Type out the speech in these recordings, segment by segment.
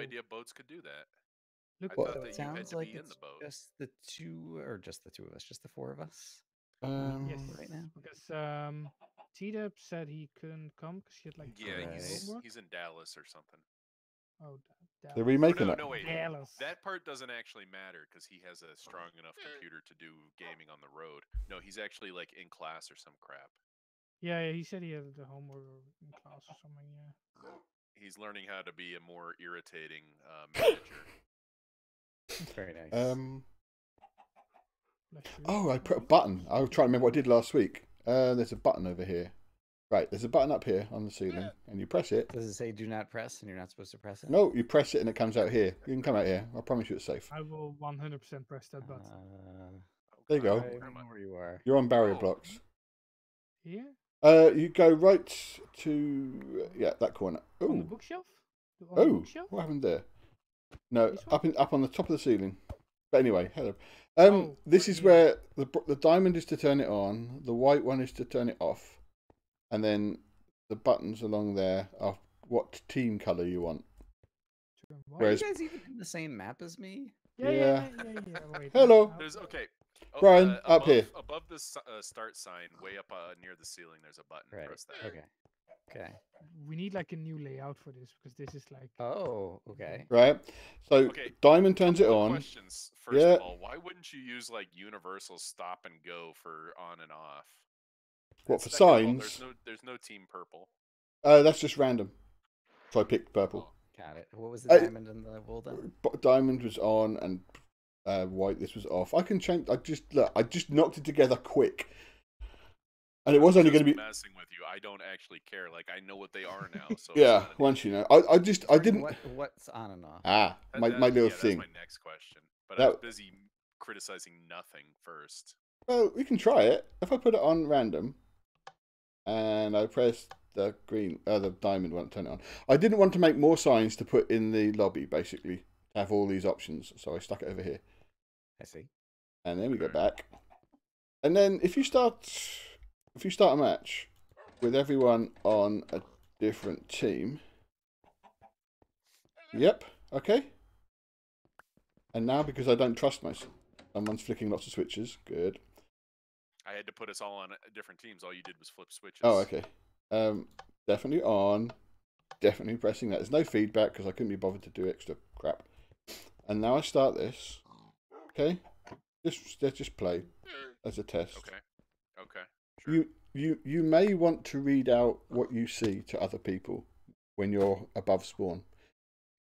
idea boats could do that. Look, I What? thought that you had sounds to like be in it's the boat. just the two of us, just the four of us. Um, Yes, right now? because T-Dub said he couldn't come because he had like Yeah, homework. he's in Dallas or something. Oh, they're Dallas. remaking no, it. no, wait. Dallas. That part doesn't actually matter because he has a strong enough computer to do gaming on the road. No, he's actually like in class or some crap. Yeah, he said he had the homework in class or something. Yeah. He's learning how to be a more irritating manager. Very nice. Bless you. Oh, I put a button. I was trying to remember what I did last week. There's a button over here. Right, there's a button up here on the ceiling, and you press it. Does it say do not press and you're not supposed to press it? No, you press it and it comes out here. You can come out here. I promise you it's safe. I will 100% press that button. There you go. I don't know where you are. You're on barrier blocks. Here? You go right to that corner. On the Oh, bookshelf? On the bookshelf? what happened there? No, This one? up on the top of the ceiling. But anyway, hello. Oh, This right is here. where the diamond is to turn it on. The white one is to turn it off, and then the buttons along there are what team color you want. Turn Are what? Whereas- you guys even in the same map as me? Yeah. Wait, Hello. now- There's okay. Brian, up above, here. Above the start sign, way up near the ceiling, there's a button. Right. Press that. Okay. We need like a new layout for this because this is like. Oh, okay. Right. So Okay, diamond turns it Couple of on. questions. First Yeah. of all, why wouldn't you use like universal stop and go for on and off? What, for Second of all, signs? there's no team purple. That's just random. So I picked purple. Got it. What was the diamond and the wool then? Diamond was on and white. This was off. I can change. I just knocked it together quick, and it was only going to be messing with you. I don't actually care. Like I know what they are now. So yeah. Once you know, I didn't. What's on and off? My little thing. That's my next question. But I was busy criticizing nothing first. Well, we can try it. If I put it on random, and I press the green, the diamond one, turn it on. I didn't want to make more signs to put in the lobby, basically, to have all these options. So I stuck it over here. I see. And then we go back. And then if you start a match with everyone on a different team. Yep. Okay. And now, because I don't trust myself, someone's flicking lots of switches. Good. I had to put us all on different teams. All you did was flip switches. Oh, okay. Definitely on. Definitely pressing that. There's no feedback because I couldn't be bothered to do extra crap. And now I start this. Okay. Let's just play as a test. Okay. Sure. You may want to read out what you see to other people when you're above spawn.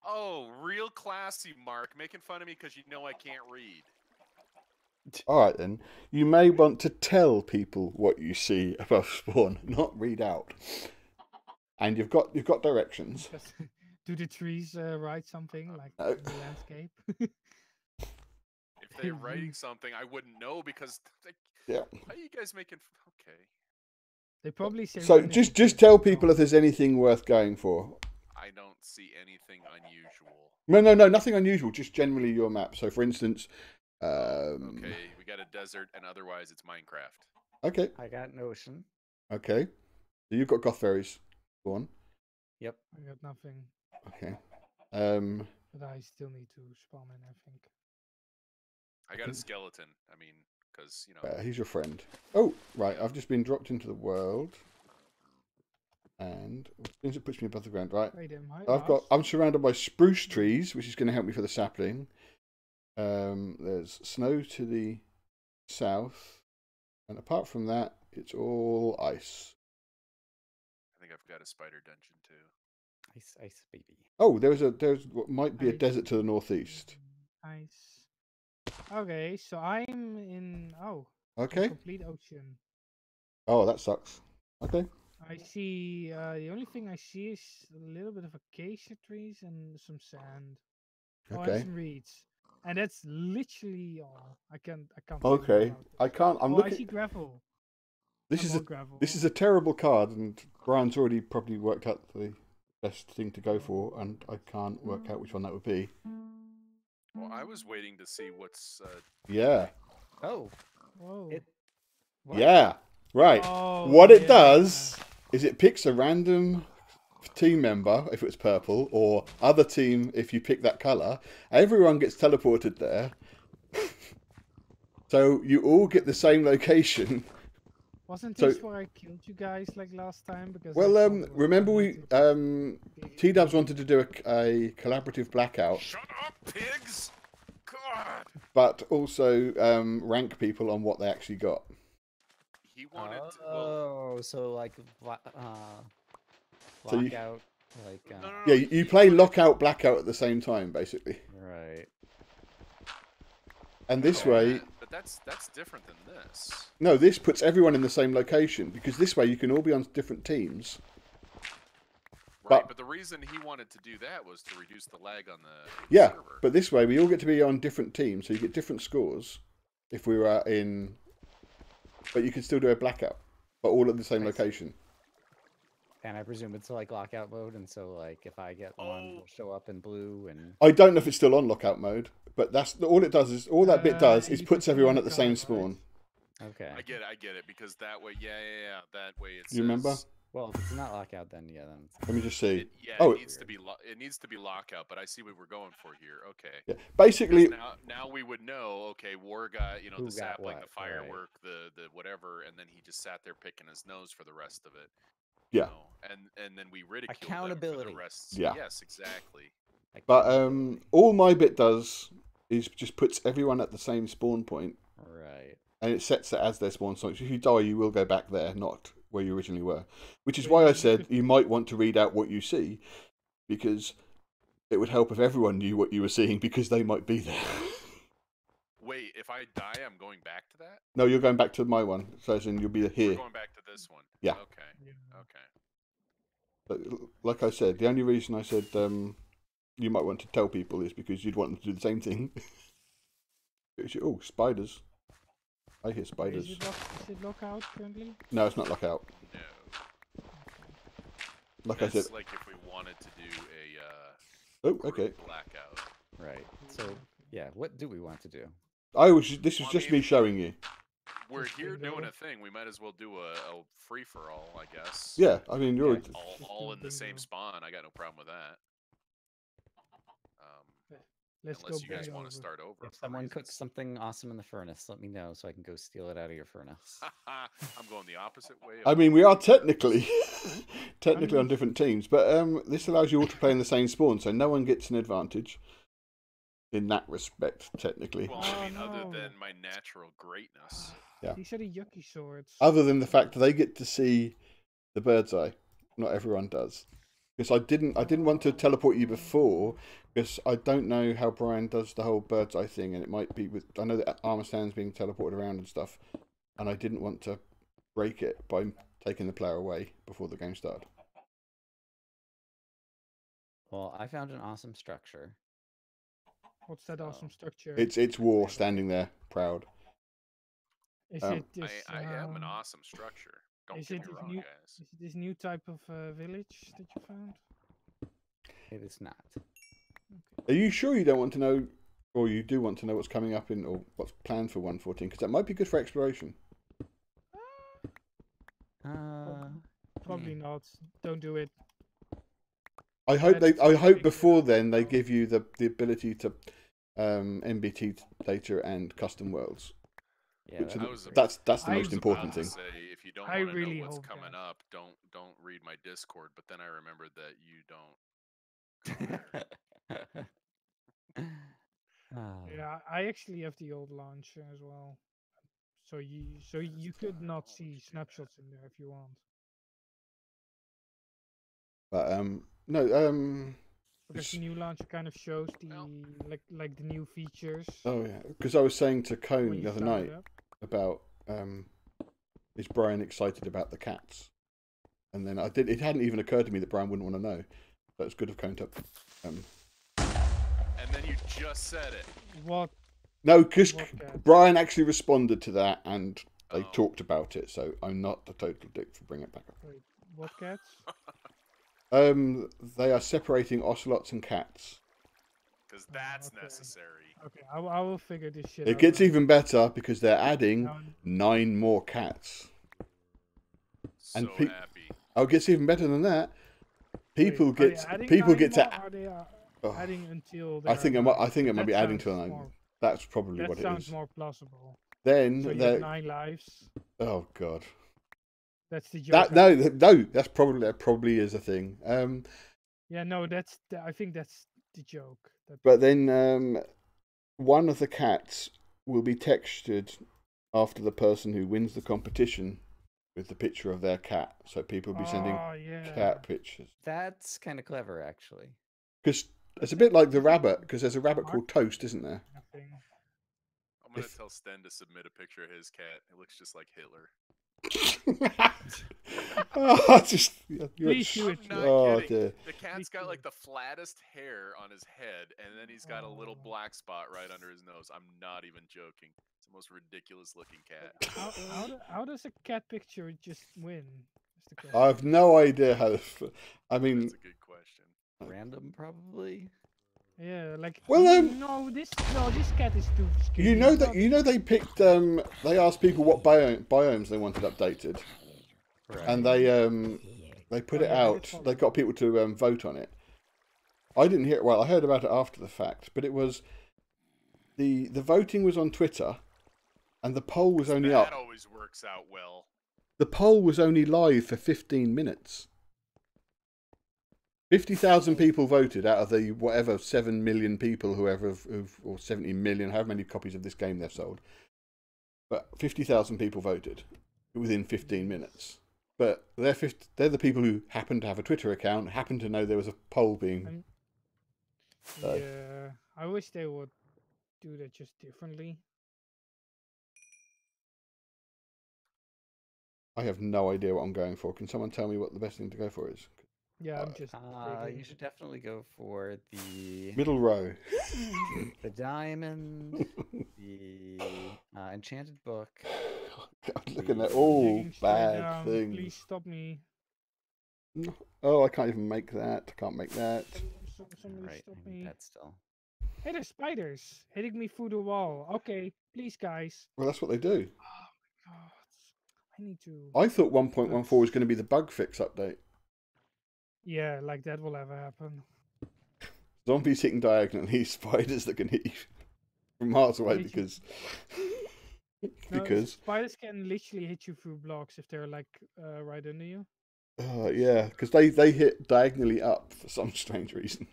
Oh, real classy, Mark. Making fun of me because you know I can't read. All right, then. You may want to tell people what you see above spawn, not read out. And you've got directions. Do the trees write something like in the landscape? If they're writing something, I wouldn't know because. Yeah. How are you guys making? Okay. They probably say. So just tell people if there's anything worth going for. I don't see anything unusual. No, nothing unusual. Just generally your map. So, for instance. Okay, we got a desert, and otherwise it's Minecraft. Okay. I got an ocean. Okay. So you've got Gothberries. Go on. Yep. I got nothing. Okay. But I still need to spawn in, I think. I got a skeleton. I mean, because you know. He's your friend. Oh, right. I've just been dropped into the world, and it puts me above the ground. Right. I'm surrounded by spruce trees, which is going to help me for the sapling. There's snow to the south, and apart from that, it's all ice. I think I've got a spider dungeon too. Ice, baby. Oh, there's what might be a desert to the northeast. Ice. Okay, so I'm in. Oh. Okay. Complete ocean. Oh, that sucks. Okay. I see. The only thing I see is a little bit of acacia trees and some sand. Okay. And some reeds. And that's literally all. I can't. Okay. I can't. I'm looking. I see gravel. This is a terrible card, and Brian's already probably worked out the best thing to go for, and I can't work out which one that would be. Well, I was waiting to see what's. Yeah. Oh. Whoa. Yeah. Right. Oh, What it does is it picks a random team member if it's purple, or other team if you pick that colour, everyone gets teleported there. So you all get the same location. Wasn't this where I killed you guys like last time? Because I Well, thought it was remember T-Dubs PvP. wanted to do a collaborative blackout. Shut up, pigs! God. But also rank people on what they actually got. He wanted. So like So you- lockout, like No, Yeah, you play lockout, blackout at the same time, basically. right. And this way, But that's different than this. no, this puts everyone in the same location because this way you can all be on different teams. Right, but the reason he wanted to do that was to reduce the lag on the Yeah, server. but this way we all get to be on different teams, so you get different scores. If we were in, but you can still do a blackout, but all at the same location. And I presume it's like lockout mode, and so like if I get one, it'll show up in blue and. I don't know if it's still on lockout mode, but that's all it does. Is all that bit does is you puts put everyone one at the same card, spawn. Okay. I get it, because that way, yeah, that way it's. You remember? Well, if it's not lockout, then yeah, then. Let me just see. It needs to be it needs to be lockout, but I see what we're going for here. Okay. Yeah. Basically, now we would know. Okay, War got Who the got sapling, what, the firework, the whatever, and then he just sat there picking his nose for the rest of it. Yeah. You know, and then we ridiculed Accountability. him for the rest. Yeah. Yes, exactly. but all my bit does is just puts everyone at the same spawn point, Right. and it sets it as their spawn point. So if you die, you will go back there, not where you originally were. Which is why I said you might want to read out what you see, because it would help if everyone knew what you were seeing, because they might be there. Wait, if I die, I'm going back to that? No, you're going back to my one, so as in you'll be here. We're going back to this one. Yeah. Okay. Yeah. Okay. But like I said, the only reason I said you might want to tell people is because you'd want them to do the same thing. Oh, spiders. I hear spiders. Is it lockout currently? No, it's not lockout. No. Like That's I said. like if we wanted to do Oh, okay. blackout. Right. So yeah, what do we want to do? This was just me showing you. We're Just here bingo. doing a thing. We might as well do a free for all, I guess. Yeah, I mean, you're. Yeah. All in the same Bingo. spawn. I got no problem with that. Let's Unless go you guys big want to over. start over. If for someone reasons. cooks something awesome in the furnace, let me know so I can go steal it out of your furnace. I'm going the opposite way. I mean, we are technically on different teams, but this allows you all to play in the same spawn, so no one gets an advantage in that respect, technically. Well, I mean, Oh, other no. than my natural greatness. Yeah. These are the yucky swords. Other than the fact that they get to see the bird's eye, not everyone does. Because I didn't want to teleport you before, because I don't know how Brian does the whole bird's eye thing, and it might be with. I know that armor stands being teleported around and stuff, and I didn't want to break it by taking the player away before the game started. Well, I found an awesome structure. What's that awesome structure? It's War standing there, proud. Is um, it this? I am an awesome structure. Don't is get it me this wrong, new- guys. Is it this new type of village that you found? It is not. Are you sure you don't want to know, or you do want to know what's coming up in, or what's planned for 114? Because that might be good for exploration. Probably not. Don't do it. I hope That's I hope something before that- then they give you the ability to MBT data and custom worlds. Yeah, Which that'd are be the- great. that's the I most was important about to thing. say, if you don't I want to really know what's hope coming that. up, don't read my Discord. But then I remembered that you don't. Ah. Yeah, I actually have the old launcher as well. So you could not see snapshots in there if you want. But no Because It's- the new launcher kind of shows the like the new features. oh yeah, because I was saying to when Cone you the other start it night up. about is Brian excited about the cats? And then it hadn't even occurred to me that Brian wouldn't want to know. So it's good of Cone to And then you just said it. What? no, because What cat? Brian actually responded to that and they Oh. talked about it. So I'm not the total dick for bringing it back up. Wait, what cats? They are separating ocelots and cats. Because that's okay. necessary. Okay, I will figure this shit out. It gets now. even better because they're adding Now- 9 more cats. So And happy. Oh, it gets even better than that. People Wait, get to. Are they Oh, adding until I think it might be adding to an. more, That's probably what that it sounds is. more plausible. Then So you have 9 lives. Oh god. That's the joke. That's probably is a thing. Yeah, no, I think that's the joke. But then one of the cats will be textured after the person who wins the competition with the picture of their cat. So people will be sending cat pictures. That's kind of clever, actually. Because it's a bit like the rabbit, because there's a rabbit called Toast, isn't there? I'm going to tell Sten to submit a picture of his cat. It looks just like Hitler. Please do it. Oh, dear. The cat's got like the flattest hair on his head, and then he's got a little black spot right under his nose. I'm not even joking. It's the most ridiculous looking cat. How does a cat picture just win? I have no idea how. I mean, that's a good question. Random, probably. Yeah, like well, this cat is too skinny. You know they picked they asked people what biomes they wanted updated, right. And they put it out. They got people to vote on it. I didn't hear it. Well, I heard about it after the fact, but it was the voting was on Twitter, and the poll was only up. That always works out well. The poll was only live for 15 minutes. 50,000 people voted out of the whatever 7 million people, or 70 million, however many copies of this game they've sold. But 50,000 people voted within 15 minutes. But they're the people who happen to have a Twitter account, happen to know there was a poll being. Yeah, I wish they would do that just differently. I have no idea what I'm going for. Can someone tell me what the best thing to go for is? Yeah, I'm just. You should definitely go for the middle row, the diamond, the enchanted book. God, looking at all bad things. Please stop me. Oh, I can't even make that. I can't make that. Somebody stop me. That still. Hey, there's spiders hitting me through the wall. Okay, please, guys. Well, that's what they do. Oh my god, I need to. I thought 1.14 was going to be the bug fix update. Yeah, like that will ever happen. Zombies hitting diagonally, spiders that can hit you from miles away because spiders can literally hit you through blocks if they're like right under you. Yeah, because they hit diagonally up for some strange reason.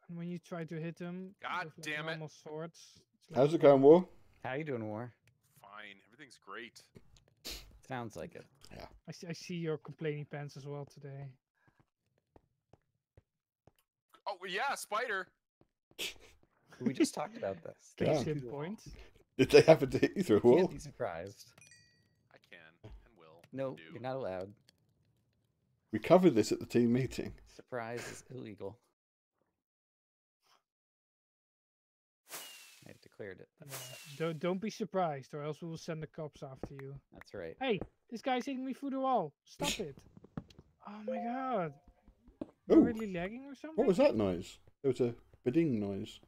And when you try to hit them, God damn it! Swords. Like, how's it going, War? How you doing, War? Fine, everything's great. Sounds like it. Yeah. I see your complaining pants as well today. Oh yeah, spider. We just talked about this. Case in point. Did they happen to hit you through a wall? Can't be surprised. I can and will. No, you're not allowed. We covered this at the team meeting. Surprise is illegal. I declared it. Yeah. Don't be surprised, or else we will send the cops after you. That's right. Hey, this guy's hitting me through the wall. Stop it! Oh my god. You're really lagging or something? What was that noise? There was a bidding noise.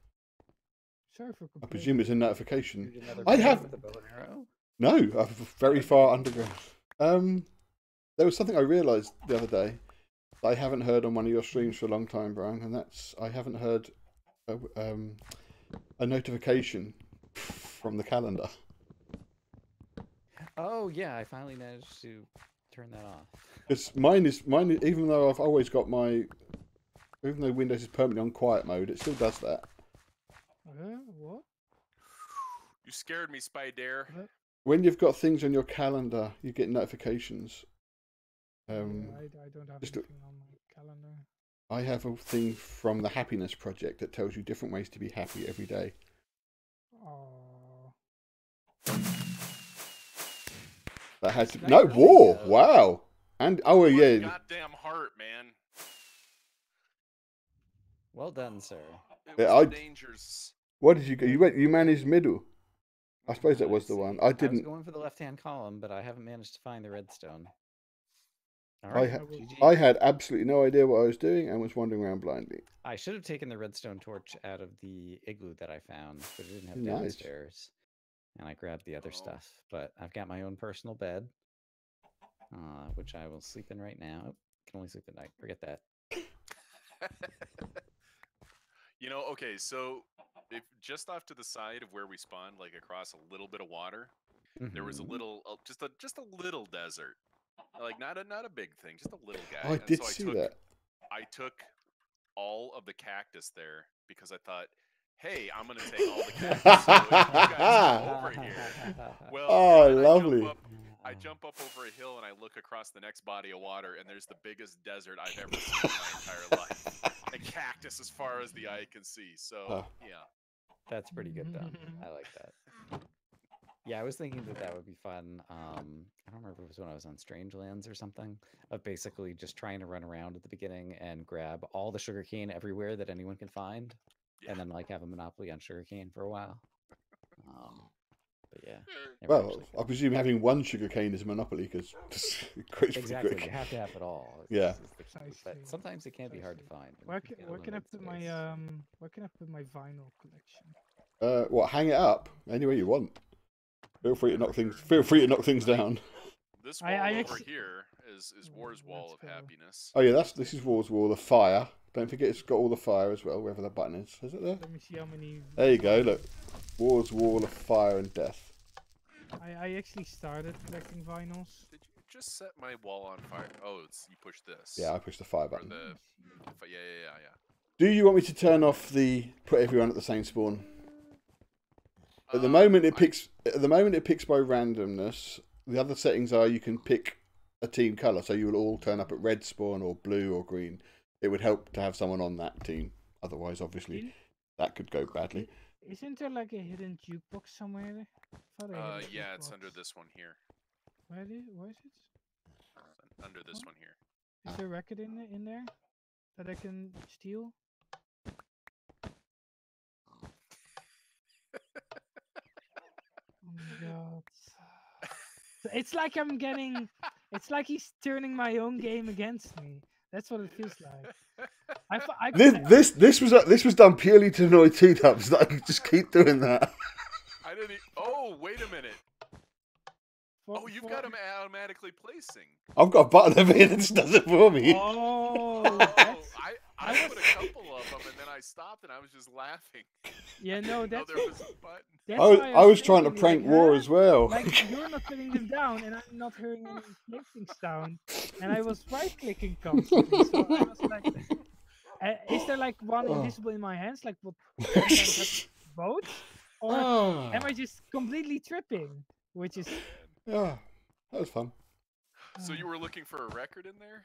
Sorry for complaining. I presume it's a notification. I have no. I'm very far underground. There was something I realised the other day that I haven't heard on one of your streams for a long time, Brian, and that's I haven't heard a notification from the calendar. Oh yeah, I finally managed to turn that off. It's mine. Even though I've always got even though Windows is permanently on quiet mode, it still does that. What? You scared me, Spider. When you've got things on your calendar, you get notifications. I don't have anything on my calendar. I have a thing from the Happiness Project that tells you different ways to be happy every day. Oh. That has to no war. Wow. And yeah. Goddamn heart, man. Well done, sir. Dangers. What did you go? You managed middle. I suppose that was the one. I didn't. I was going for the left-hand column, but I haven't managed to find the redstone. All right. I had absolutely no idea what I was doing and was wandering around blindly. I should have taken the redstone torch out of the igloo that I found, but it didn't have downstairs. And I grabbed the other stuff. But I've got my own personal bed, which I will sleep in right now. Oh, can only sleep at night. Forget that. You know, okay, so if just off to the side of where we spawned, like across a little bit of water, there was a little, just a little desert, like not a big thing, just a little guy. I did see that. I took all of the cactus there because I thought, hey, I'm gonna take all the cactus. So if you guys come over here, well, oh, lovely. I jump up over a hill and I look across the next body of water, and there's the biggest desert I've ever seen in my entire life. And cactus as far as the eye can see. So, yeah. That's pretty good, though. I like that. Yeah, I was thinking that would be fun. I don't remember if it was when I was on Strangelands or something, of basically just trying to run around at the beginning and grab all the sugarcane everywhere that anyone can find, and then like have a monopoly on sugarcane for a while. But yeah. Well, I presume having one sugarcane is a monopoly because exactly, you have to have it all. Yeah. But sometimes it can be hard to find. Where can I put my vinyl collection? What? Hang it up anywhere you want. Feel free to knock things down. This wall over here is War's Wall of Happiness. Oh yeah, this is War's Wall of Fire. Don't forget it's got all the fire as well, wherever the button is. Is it there? Let me see how many. There you go. Look, War's Wall of Fire and Death. I actually started collecting vinyls. Did you just set my wall on fire? Oh, you pushed this. Yeah, I pushed the fire button. Yeah. Do you want me to turn off put everyone at the same spawn? At the moment it picks by randomness. The other settings are you can pick a team colour, so you will all turn up at red spawn or blue or green. It would help to have someone on that team. Otherwise, obviously, that could go badly. Isn't there like a hidden jukebox somewhere? Yeah, it's under this one here. Where is it? Under this one here. Is there a record in there that I can steal? Oh my god. It's like it's like he's turning my own game against me. That's what it feels like. This was done purely to annoy T-Dubs, that I could just keep doing that. I didn't. Oh, wait a minute. You've got them automatically placing. I've got a button over here that just does it for me. I put a couple of them and then I stopped and I was just laughing. Yeah, no, there was a button. I was trying to prank War as well. Like, you're not putting them down and I'm not hearing any placings down. And I was right-clicking constantly, so I was like... is there like one invisible in my hands? Like, what? Both? Or am I just completely tripping? Which is... Yeah, that was fun. So you were looking for a record in there?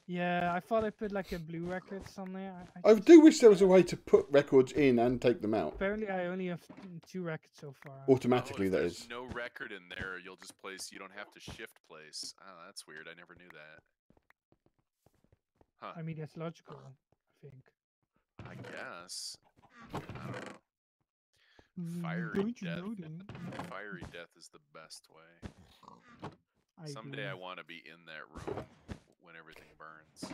Yeah, I thought I put like a blue record somewhere. I do wish there was a way to put records in and take them out. Apparently, I only have 2 records so far. Automatically, that is. No record in there. You'll just place. You don't have to shift place. Oh, that's weird. I never knew that. Huh. I mean, that's logical. I think. I guess. I don't know. Fiery death is the best way. Someday I want to be in that room when everything burns.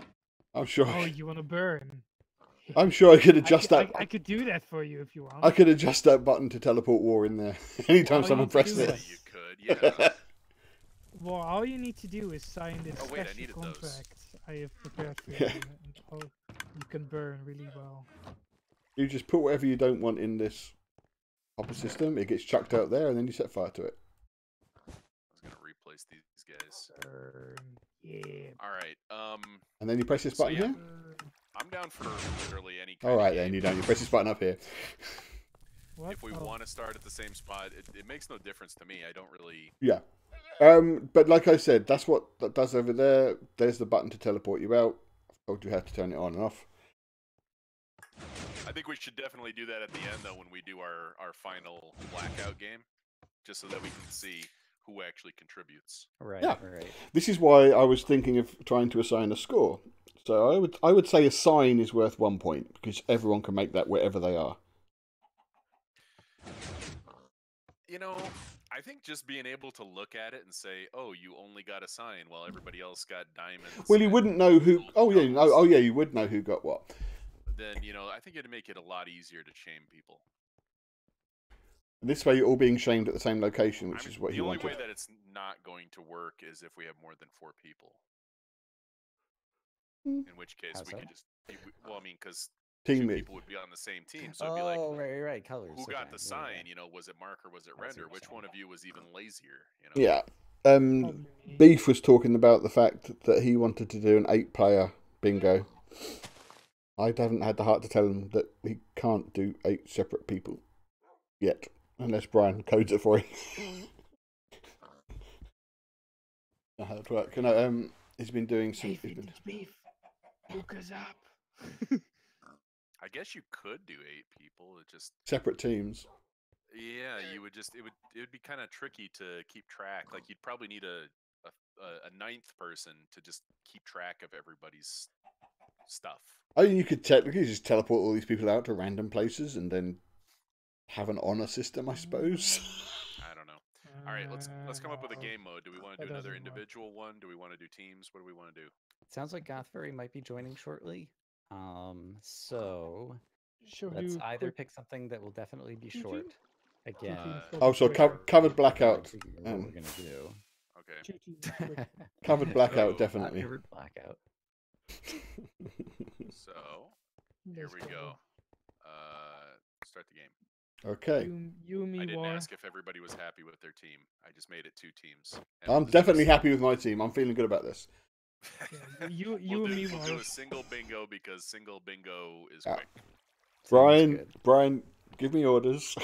I'm sure. Oh, you want to burn? I'm sure I could adjust that. I could do that for you if you want. I could adjust that button to teleport War in there anytime someone presses it. You could, yeah. Well, all you need to do is sign this special contract I have prepared for you, and you can burn really well. You just put whatever you don't want in this hopper system, it gets chucked out there, and then you set fire to it. I was gonna replace these guys. Yeah. All right. And then you press this button here. I'm down for literally any kind All right, of then game. you don't. You press this button up here. What? If we want to start at the same spot, it makes no difference to me. I don't really. Yeah. But like I said, that's what that does over there. There's the button to teleport you out. I've told you how to turn it on and off. I think we should definitely do that at the end, though, when we do our final blackout game, just so that we can see who actually contributes. Right. Yeah. Right. This is why I was thinking of trying to assign a score. So I would say a sign is worth 1 point because everyone can make that wherever they are. You know, I think just being able to look at it and say, "Oh, you only got a sign," while everybody else got diamonds. Well, you wouldn't know who. Oh yeah, you would know who got what. Then I think it'd make it a lot easier to shame people. And this way, you're all being shamed at the same location, which is what you wanted. The only way that it's not going to work is if we have more than 4 people. In which case How's we that? could just, well, I mean, because Team two me. people would be on the same team, so it'd be like, Oh, right, colors. who got the Yeah, sign? yeah. You know, was it Mark or was it I see Render? what Which you're one saying. of you was even lazier? You know? Yeah. Probably me. Beef was talking about the fact that he wanted to do an 8-player bingo. I haven't had the heart to tell him that he can't do 8 separate people yet, unless Brian codes it for him. That's how it works. You know, he's been doing some. Hey, beef. Hook us up. I guess you could do 8 people. It just Separate teams. Yeah, you would just it would be kind of tricky to keep track. Like you'd probably need a 9th person to just keep track of everybody's stuff. I mean, you could technically just teleport all these people out to random places and then have an honor system, I suppose. I don't know. All right, let's come up with a game mode. Do we want to do another individual one? Do we want to do teams? What do we want to do? It sounds like Gothberry might be joining shortly. So let's either pick something that will definitely be short. Again. So covered blackout. What we're gonna do? Okay. Covered blackout, definitely. Covered blackout. So here we go. Start the game. Okay. You and me, I didn't war. ask if everybody was happy with their team. I just made it 2 teams. I'm definitely happy with my team. I'm feeling good about this. Yeah, you and me, we'll war. do a single bingo because single bingo is quick. Brian, give me orders.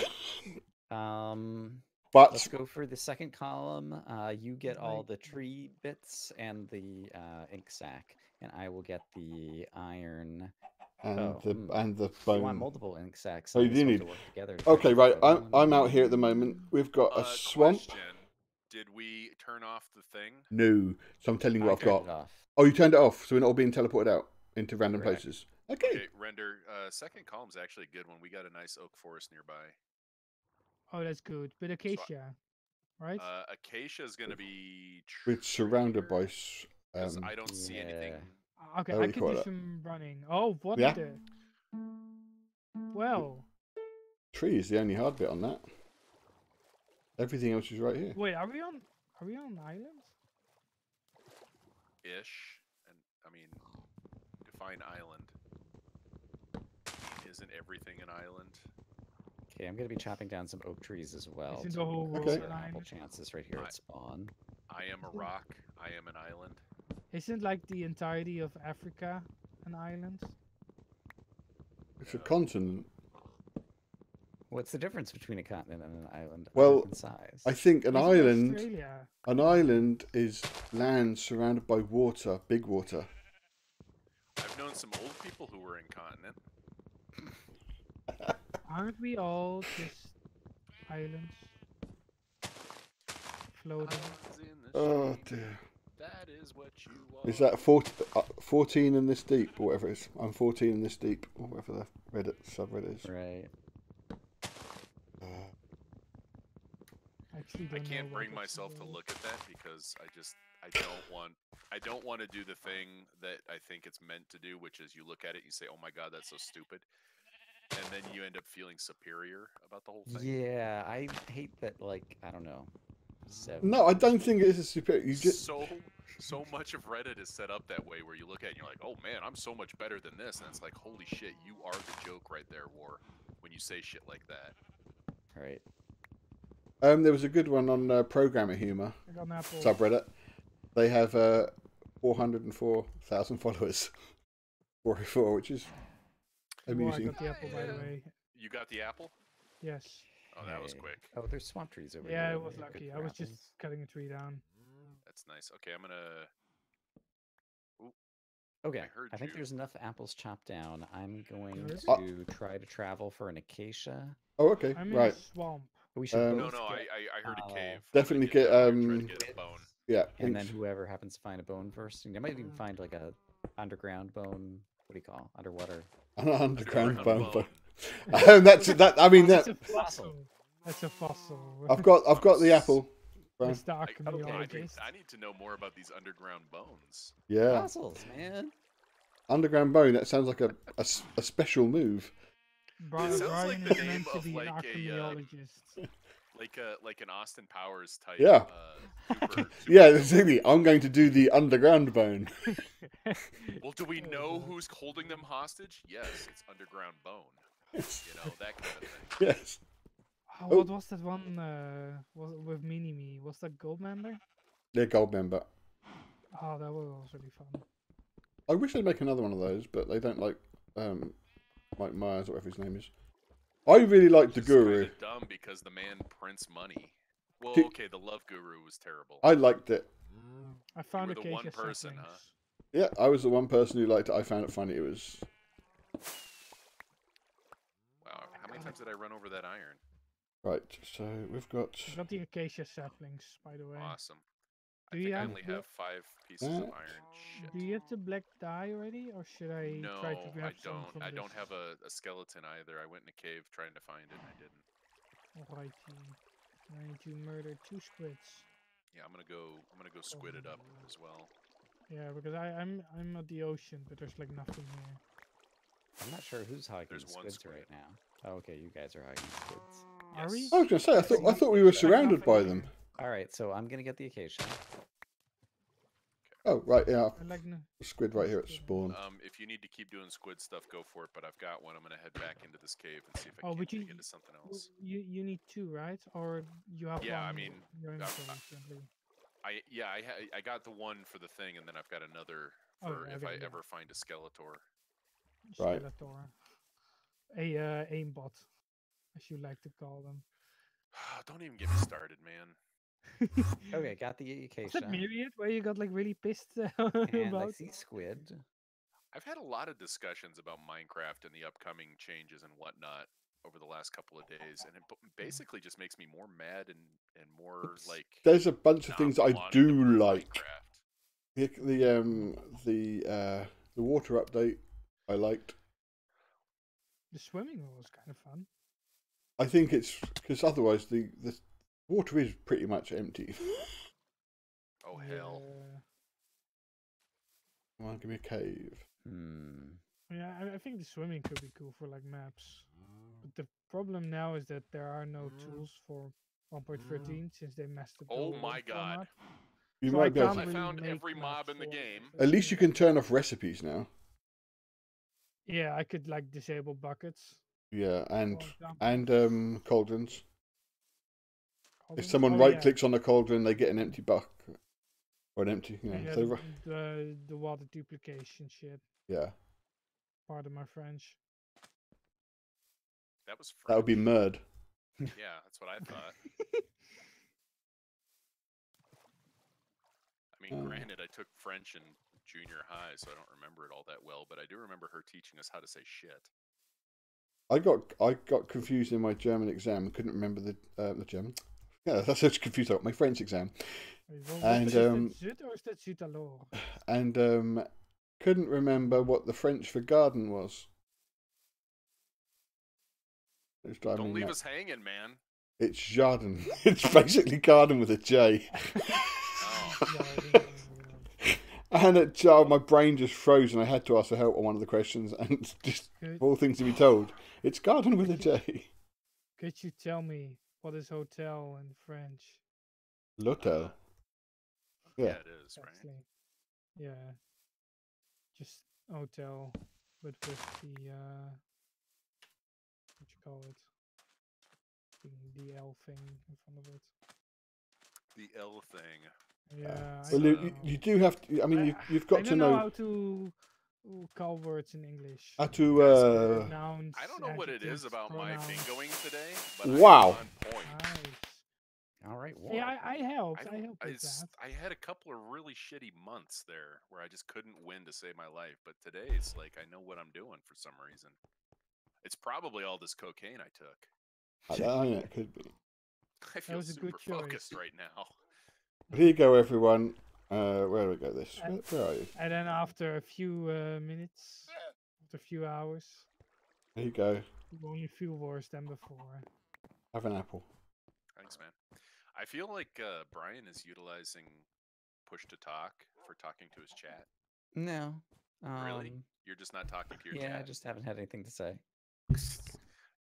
But let's go for the second column. You get all the tree bits and the ink sac, and I will get the iron and the bone. You want multiple ink sacs? Oh, you do need. To work together Okay, right. I'm out here at the moment. We've got a swamp. Question. Did we turn off the thing? No. So I'm telling you what I've got. Off. Oh, you turned it off, so we're not all being teleported out into random places. Okay. Render. Second column's actually a good one. We got a nice oak forest nearby. Oh, that's good. But acacia, right? Acacia is going to be. It's surrounded by. I don't see anything. Okay, I could do some running. Oh, what the? Well. Tree is the only hard bit on that. Everything else is right here. Wait, are we on islands? Ish, and I mean, define island. Isn't everything an island? Okay, I'm gonna be chopping down some oak trees as well. Isn't the whole world an island? Chances right here at spawn. I am a rock. I am an island. Isn't like the entirety of Africa an island? It's a continent. What's the difference between a continent and an island? Well, size? I think an island. Australia? An island is land surrounded by water, big water. I've known some old people who were in continent. Aren't we all just islands? Floating. Oh dear. That is what you are. Is that 14 in this deep, or whatever it is? I'm 14 in this deep, or whatever the Reddit subreddit is. Right. I can't bring myself to look at that because I don't want to do the thing that I think it's meant to do, which is you look at it and you say, "Oh my god, that's so stupid," and then you end up feeling superior about the whole thing. Yeah, I hate that. Like, I don't know. No, I don't think it is a superior. You just so much of Reddit is set up that way, where you look at it and you're like, "Oh man, I'm so much better than this," and it's like, "Holy shit, you are the joke right there, War." When you say shit like that. Right. There was a good one on Programmer Humor subreddit. They have 404,000 followers. 404, which is amusing. I got the apple, by the way. You got the apple? Yes. Oh, that was quick. Oh, there's swamp trees over here. Yeah, it was lucky. I was just cutting a tree down. That's nice. Okay, I'm gonna. Ooh. Okay, I think there's enough apples chopped down. I'm going to try to travel for an acacia. Oh, okay, I'm right. in a swamp. We should no, I heard a cave. Definitely get a bone. Yeah. And then whoever happens to find a bone first, you might even find like a underground bone. What do you call underwater? An underground bone. That. I mean that's a fossil. That's a fossil. I've got the apple. I need to know more about these underground bones. Yeah. Fossils, man. Underground bone. That sounds like a special move. Brian like is meant to be an archaeologist. Like an Austin Powers type. Yeah. Super Yeah, exactly. I'm going to do the underground bone. Well, do we know who's holding them hostage? Yes, it's Underground Bone. Yes. You know, that kind of thing. Yes. Oh, what was that one with Mini-Me? Was that Gold Member? They're gold member. Oh, that was also really fun. I wish they'd make another one of those, but they don't like Mike Myers or whatever his name is. I really like the Guru. It's dumb because the man prints money. Well, okay, the Love Guru was terrible. I liked it. I found you were the one person, huh? Yeah, I was the one person who liked it. I found it funny. It was. Wow, how many times did I run over that iron? Right, so we've got. I got the acacia saplings, by the way. Awesome. I Do think you I have only have 5 pieces of iron. Shit. Do you have the black dye already, or should I try to grab some from I this? don't have a skeleton either. I went in a cave trying to find it and I didn't. Alrighty. I need to murder 2 squids. Yeah, I'm gonna go squid it up as well. Yeah, because I'm at the ocean, but there's like nothing here. I'm not sure who's hogging There's the one squids squid. right now. Oh, okay, you guys are hogging the squids. Are we? I was going to say, I thought we were surrounded by them. All right, so I'm gonna get the acacia. Oh, right, yeah. I like Squid right here at spawn. If you need to keep doing squid stuff, go for it. But I've got one. I'm gonna head back into this cave and see if I can dig into something else. You need 2, right? Or you have one? Yeah, I mean, I I got the one for the thing, and then I've got another for if I ever find a Skeletor. Right. Skeletor. A aimbot, as you like to call them. Don't even get me started, man. Okay, got the acacia. Was that Myriad where you got like really pissed and about? I see squid. I've had a lot of discussions about Minecraft and the upcoming changes and whatnot over the last couple of days, and it basically just makes me more mad and more like. There's a bunch of things I do like. The water update I liked. The swimming was kind of fun. I think it's because otherwise the water is pretty much empty. Oh hell! Come on, give me a cave. Yeah, I think the swimming could be cool for like maps. But the problem now is that there are no tools for 1.13 since they messed up. Oh my god! You might be able to. I found every mob in the game. At least you can turn off recipes now. Yeah, I could like disable buckets. Yeah, and cauldrons. If someone right-clicks on a cauldron, they get an empty bucket. Or an empty, the water duplication shit. Yeah. Pardon my French. That was French. That would be murd. Yeah, that's what I thought. I mean, granted, I took French in junior high, so I don't remember it all that well, but I do remember her teaching us how to say shit. I got confused in my German exam. Couldn't remember the German. Yeah, that's such confused. My French exam. And couldn't remember what the French for garden was. Don't leave us hanging, man. It's jardin. It's basically garden with a J. And at child, my brain just froze, and I had to ask for help on one of the questions. And just all things to be told, it's garden with a J. Could you tell me what is hotel in French? L'hotel. Yeah, it is, right? Yeah, just hotel, but with the what you call it, the L thing in front of it. The L thing. Yeah. Well, you do have to. I mean, you've got to know how to call words in English. How to. Nouns, I don't know what it is about pronouns. my bingoing today, but wow. I'm on point. Nice. All right. Yeah, I helped. I helped with that. I had a couple of really shitty months there where I just couldn't win to save my life, but today it's like I know what I'm doing for some reason. It's probably all this cocaine I took. I know it could be. I feel super focused right now. Here you go, everyone. Where do we go? This. Where are you? And then after a few minutes, after a few hours, there you go. You only feel worse than before. Have an apple. Thanks, man. I feel like Brian is utilizing push to talk for talking to his chat. No. Really? You're just not talking to your chat? Yeah, I just haven't had anything to say.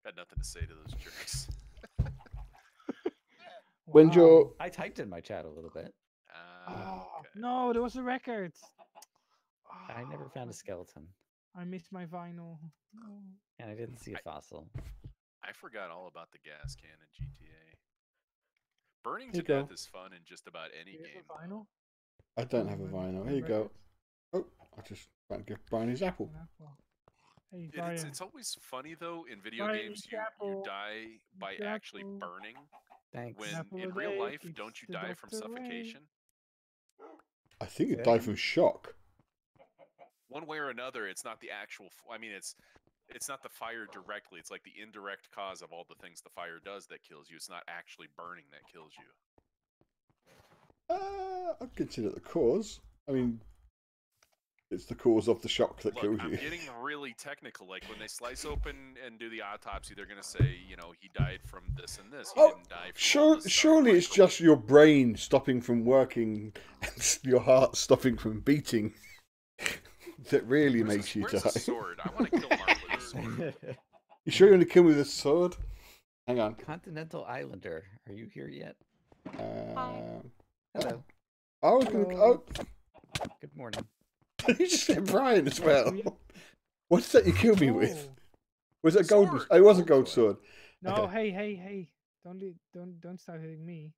Got nothing to say to those jerks. When's your... I typed in my chat a little bit. Okay. No, there was a record. I never found a skeleton. I missed my vinyl. Oh. And I didn't see a fossil. I forgot all about the gas can in GTA. Burning Here to you death go. is fun in just about any Do you game. have a vinyl? I don't have a vinyl. Here you go. Oh, I just about to give Brian his apple. Hey, It's always funny though in video Brian, games eat you apple. die by Eat actually apple. burning. Thanks. When Apple in a real day life, keeps don't you the die from doctor away. suffocation? I think Say it that died again? from shock. One way or another, it's not the actual. I mean, it's not the fire directly. It's like the indirect cause of all the things the fire does that kills you. It's not actually burning that kills you. I'd consider it the cause. I mean, it's the cause of the shock that kills I'm you. getting really technical. Like when they slice open and do the autopsy, they're gonna say, he died from this and this. He didn't die from all this stuff. Surely it's just your brain stopping from working and your heart stopping from beating that really makes you die. Where's the sword? I want to kill Mark with a sword. You sure you're going to kill me with a sword? Hang on. Continental Islander, are you here yet? I Hello. was going to... Oh, Good morning. you just said Brian as well. What's that you killed me with? Was it a gold? Sword. Oh, it was a gold sword. No, Okay. hey! Don't start hitting me.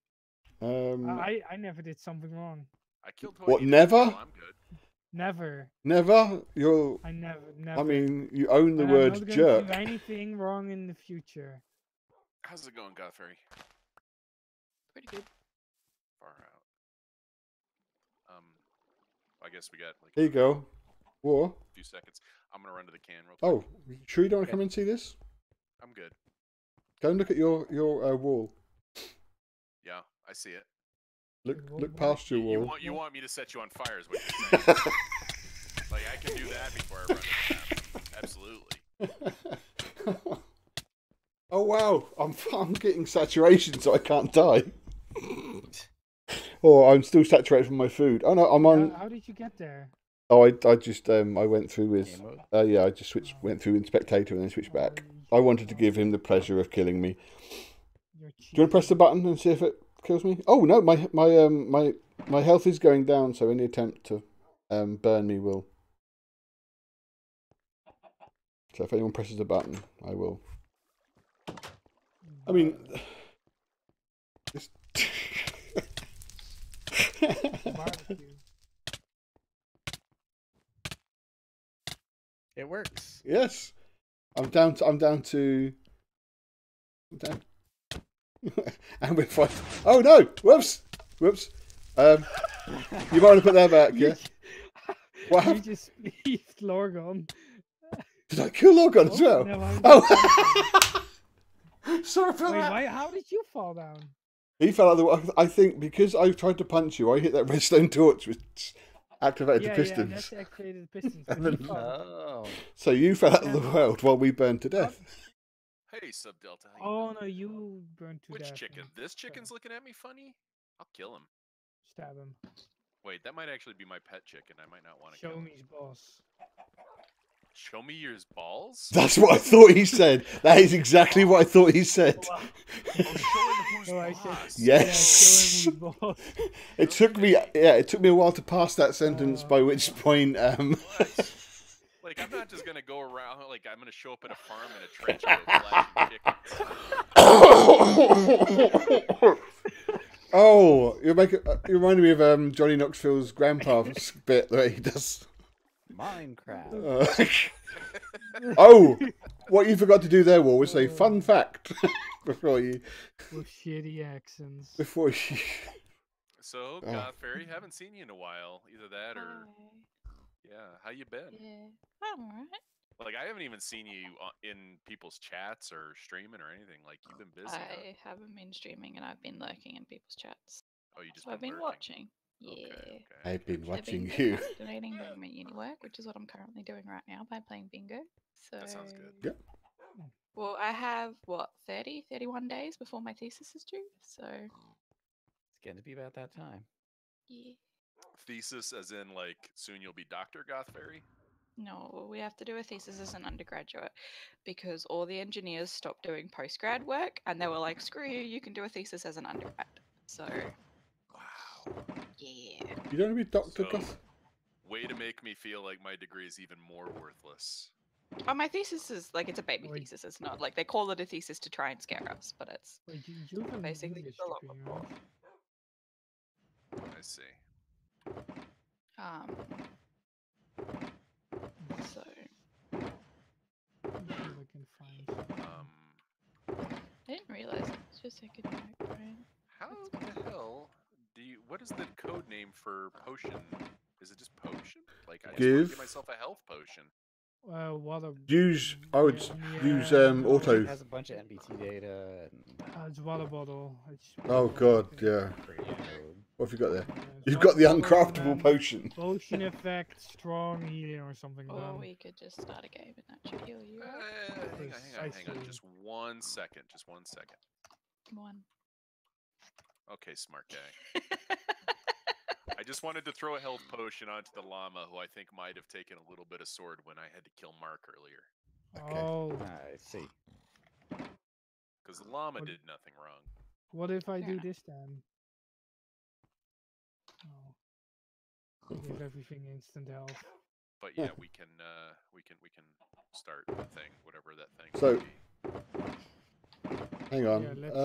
I I never did something wrong. I killed What, you didn't never? kill, I'm good. Never. Never? You're... I never. I mean, you own the And word I'm not jerk. going to do anything wrong in the future. How's it going, Godfrey? Pretty good. Far out. I guess we got like Here you go. War. a few seconds. I'm gonna run to the can real quick. Oh, sure you don't want to come and see this? I'm good. Go and look at your wall. Yeah, I see it. Look past your wall. You want me to set you on fire? Is what you're saying? Like I can do that before I run to the Absolutely. Oh wow, I'm getting saturation, so I can't die. Or I'm still saturated from my food. Oh no, I'm on. How did you get there? Oh, I just I went through with. Game mode? Yeah, I just went through in spectator and then switched back. I wanted to give him the pleasure of killing me. Do you want to press the button and see if it kills me? Oh no, my health is going down, so any attempt to burn me will. So if anyone presses the button, I will. I mean, just... It works. Yes, I'm down. And we're fine. Oh no! Whoops! You might want to put that back. Yeah. What happened? You just leaved Lorgon. Did I kill Lorgon as well? No, Oh! Sorry for that. Wait, how did you fall down? He fell out the way. I think because I tried to punch you, I hit that redstone torch, which activated the pistons. Yeah, that's activated the pistons. And then- Oh. So you fell out of the world while we burned to death. Hey, Sub Delta. Oh no, you burned to Which death. chicken? This chicken's looking at me funny. I'll kill him. Stab him. Wait, that might actually be my pet chicken. I might not want to kill Show him. me his boss. Show me your balls? That's what I thought he said. That is exactly what I thought he said. Oh, show him who's No, I said- boss. Yes. Yeah, show him his boss. It took me a while to pass that sentence. By which point, Like, I'm not just gonna go around. Like, I'm gonna show up at a farm in a trench coat, flashing chickens. Oh, you reminded me of Johnny Knoxville's grandpa's bit where he does. Minecraft. Oh, what you forgot to do there, War, was say fun fact before you. With shitty accents. Before you. So, Godfrey, haven't seen you in a while. Either that or how you been? Yeah, I'm alright. Like, I haven't even seen you in people's chats or streaming or anything. Like, you've been busy. I haven't been streaming and I've been lurking in people's chats. Oh, you just So I've been lurking. watching. Yeah. Okay. I've been I've watching been you. procrastinating doing my uni work, which is what I'm currently doing right now by playing bingo. So That sounds good. Yep. Well, I have 31 days before my thesis is due. So It's getting to be about that time. yeah. Thesis, as in, like, soon you'll be Dr. Gothberry? No, we have to do a thesis as an undergraduate because all the engineers stopped doing postgrad work and they were like, screw you, you can do a thesis as an undergrad. So, Wow. yeah. You don't want to be Dr. So, Goth? way to make me feel like my degree is even more worthless. Oh, my thesis is like it's a baby Wait. thesis. It's not like they call it a thesis to try and scare us, but it's Wait, you have an basically English a lot degree, more. right? I see. So Let me see if I can find something. I didn't realize it. It's just like a background. How the hell do you? What is the code name for potion? Is it just potion? Like I just want to Give. give myself a health potion. Water. Use. I would use no, auto. It has a bunch of NBT data. And it's water bottle. It's Oh water god, bottle, yeah. creative code. What have you got there? it's You've water got the bottle and uncraftable then potion. Potion effect, strong healing or something. Or Done. we could just start a game and that should heal you. Right? Hang on. Precisely. Just 1 second. Just 1 second. One. Okay, smart guy. I just wanted to throw a health potion onto the llama, who I think might have taken a little bit of sword when I had to kill Mark earlier. Okay. Oh, I see. Because the llama What- did nothing wrong. what if I Fair do enough. this then? Oh. Give everything instant health. But yeah, we can start the thing, whatever that thing So- may be. Hang on. Yeah, let's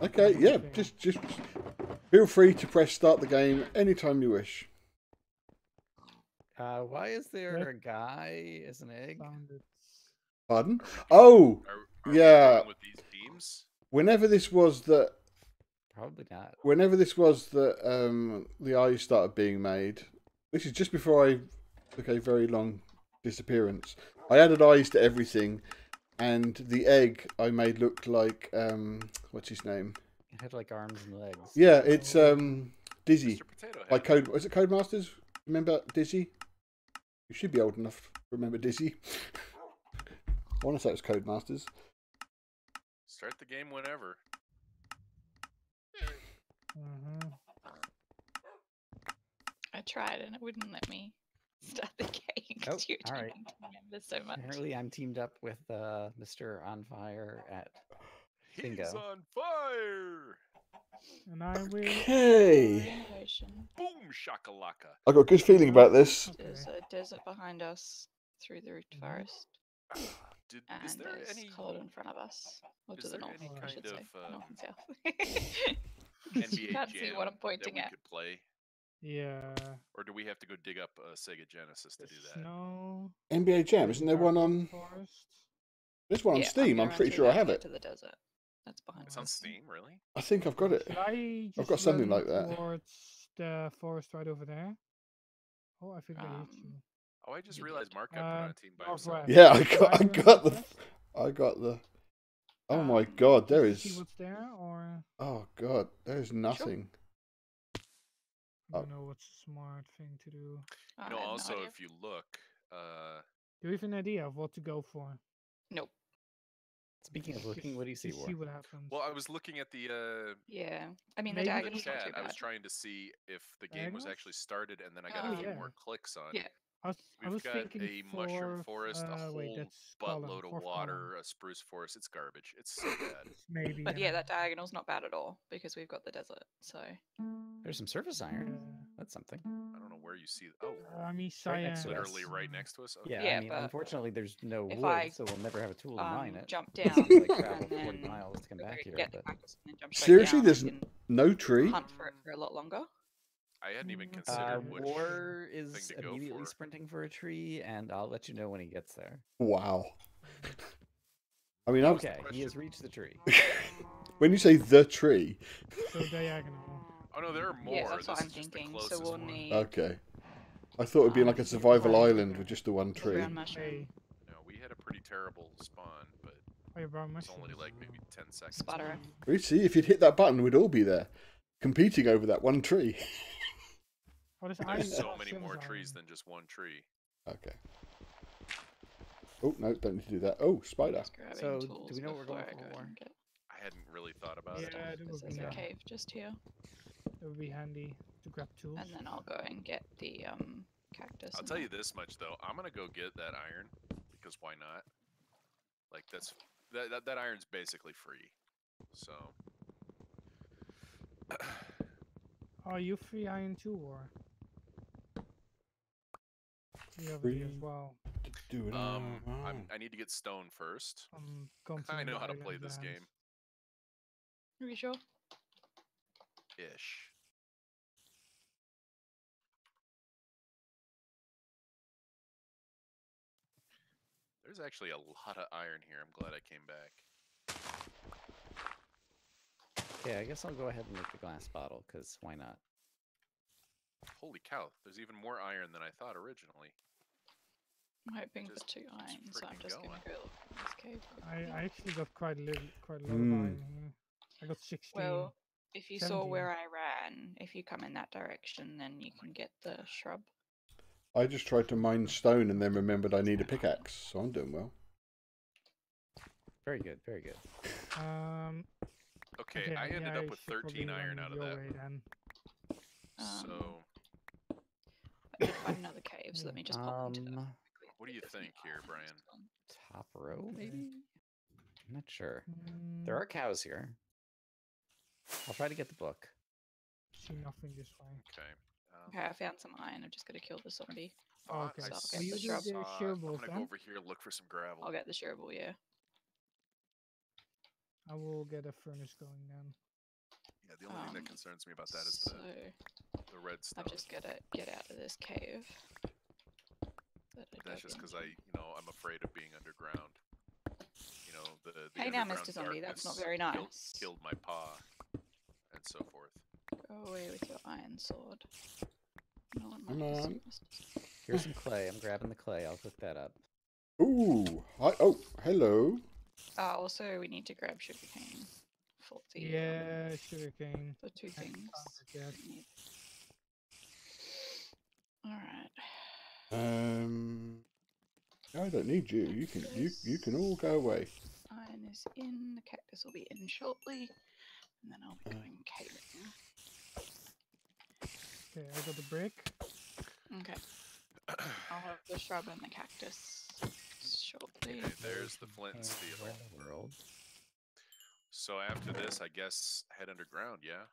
Okay, yeah, Okay. just feel free to press start the game anytime you wish. Why is there Let- a guy as an egg? Found it. Pardon? Oh, Are yeah. we going with these teams? whenever this was that Probably not. the eyes started being made, this is just before I took a very long disappearance. I added eyes to everything, and the egg I made looked like what's his name? It had like arms and legs. Yeah, it's Dizzy. Mr. Potato Head. Like Code, was it Codemasters? Remember Dizzy? You should be old enough to remember Dizzy. I want to say it was Codemasters. Start the game whenever. I tried and it wouldn't let me start the game because Oh, you're all right. trying to remember so much. Apparently, I'm teamed up with Mr. On Fire at He's Bingo. on fire! And I will. Okay. Innovation. Boom shakalaka. I got a good feeling about this. There's a desert behind us through the root forest, Ah, is and there there's any cold in front of us, or is to the there north, any I kind should say, of, north and south. You NBA can't Jam see what I'm that pointing we at. could play? Yeah. Or do we have to go dig up a Sega Genesis to The do that? snow. NBA Jam, isn't there one on? Forest. There's one on Yeah, Steam. gonna I'm run pretty through sure I there have and it. get to the desert. That's behind It's on us. Steam, really? I think I've got it. Should I I've just got something run like that. towards the forest right over there? Oh, I think I hit you. Oh, I just You realized did. Mark got put on a team by himself. Northwest. Yeah, I Should got run the northwest? I got the. Oh my Um, god, there Just to is. see what's there, or Oh god, there's nothing. I don't know what's a smart thing to do. I You know, have no also, idea. if you look, Do you have an idea of what to go for? Nope. Speaking of looking, what do you see, Just War? see what happens. well, I was looking at the Yeah. I mean, Maybe the the diagonal's not too chat. I was bad. trying to see if the game was Diagonals? actually started, and then I got Oh, a few yeah. more clicks on. Yeah. I We've was got thinking a mushroom forest, a whole wait, that's column, buttload of fourth water, a spruce forest. It's garbage. It's so bad. Maybe. But yeah, that diagonal's not bad at all because we've got the desert. So There's some surface iron. Yeah. That's something. I don't know where you see. Oh, Army Right next science. to literally right next to us. Okay. Yeah, Yeah, I mean, but unfortunately, there's no if wood, I, so we'll never have a tool to mine it. jump down Like travel and 40 then miles to come back here. get the But cactus and then jump straight Seriously, down, there's I can no tree. hunt for it for a lot longer. I hadn't even Mm, considered which. War thing is to go immediately for. sprinting for a tree, and I'll let you know when he gets there. Wow. I mean, Okay, he has reached the tree. when you say the tree, So diagonal. Oh no, there are more. Yeah, that's what This I'm is just the thinking. So closest we'll one. need okay. I thought it'd be like a survival island with just the one tree. brown mushroom, Hey, No, we had a pretty terrible spawn, but oh, brown it's mushrooms. only like maybe 10 seconds. sputter. We see if you'd hit that button, we'd all be there, competing over that one tree. Oh, there's There's so iron- many silver's more iron. trees than just one tree. Okay. Oh no, don't need to do that. Oh, spider. Just grabbing So, do tools we know what we're before going I for, go War? and get I hadn't really thought about it. Yeah, that because would be there's a nice. cave just here, That would be handy to grab tools. and then I'll go and get the cactus. I'll and tell that. you this much though, I'm gonna go get that iron because why not? Like that iron's basically free. So Oh, you free iron too, or? You have it Free as well. to do it. I need to get stone first. I know how to play this game. Are you sure? Ish. There's actually a lot of iron here. I'm glad I came back. Yeah, I guess I'll go ahead and make the glass bottle, because why not? Holy cow, there's even more iron than I thought originally. I'm hoping for Just 2 iron, so I'm freaking just going. gonna go look in this cave. I actually got quite a lot of iron here. I got 16. Well, if you 17. saw where I ran, if you come in that direction, then you can get the shrub. I just tried to mine stone and then remembered I need a pickaxe, so I'm doing well. Very good, very good. Okay, I ended up with 13 iron out of that. So, I did find another cave, so let me just pop into that quickly. what do you think here, Brian? Top row, maybe? I'm not sure. There are cows here. I'll try to get the book. See nothing this way. Okay. Okay, I found some iron. I've just got to kill the zombie. Okay. So Will you do the I'm gonna go over here and look for some gravel. I'll get the shareable, yeah. I will get a furnace going then. Yeah, the only thing that concerns me about that is the redstone. I've just got to get out of this cave. That's just because I'm afraid of being underground. You know, the hey now, underground Mr. Zombie, that's not very darkness nice. Killed my paw, and so forth. Go away with your iron sword. No one Come likes on. Mr. Here's some clay. I'm grabbing the clay. I'll cook that up. Ooh. Oh, hello. Also, we need to grab sugarcane for the sugarcane. the 2 things. Alright. I don't need you. You can all go away. Iron is in. The cactus will be in shortly, and then I'll be going caving. Okay, I got the brick. Okay. I'll have the shrub and the cactus shortly. Okay, there's the flint and steel. World. So after this, I guess head underground, yeah?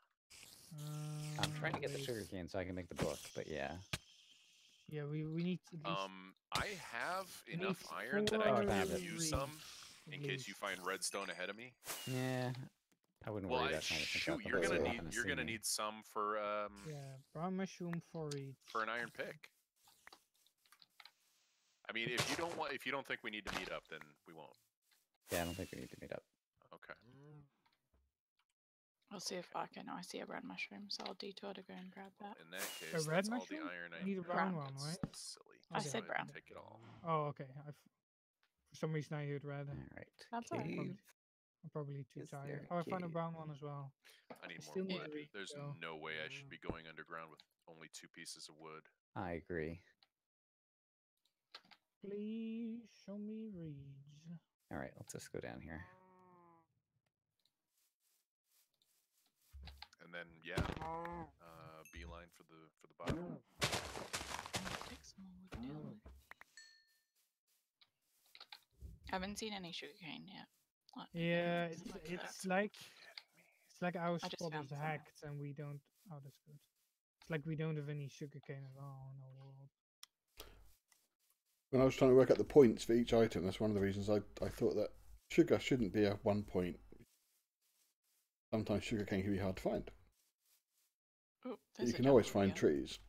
I'm trying to get the sugarcane so I can make the book, but yeah. Yeah, we need at least... I have enough iron that I can use some in case you find redstone ahead of me. Yeah. I wouldn't worry that kind of thing. Shoot, you're gonna need some for brown mushroom for each. For an iron pick. I mean, if you don't think we need to meet up, then we won't. Yeah, I don't think we need to meet up. Okay. I'll see if I can. I see a red mushroom, so I'll detour to go and grab that. In that case, a red that's mushroom? all the iron I need a brown one, right? Silly. I said brown. Take it all. Oh, okay. For some reason I heard red. All right. That's all right. I'm probably too Is tired. there Oh, a I found a cave? brown one as well. I need still more need wood. to read, There's so- no way I should be going underground with only 2 pieces of wood. I agree. Please show me reeds. All right, let's just go down here. And then beeline for the bottom. Take some more wood down. I haven't seen any sugarcane yet. Yeah, it's like our I just spot found is some. hacked and we don't. Oh, that's good. It's like we don't have any sugarcane at all in our world. When I was trying to work out the points for each item, that's one of the reasons I thought that sugar shouldn't be a 1 point. Sometimes sugarcane can be hard to find. Oh, But you can always find trees.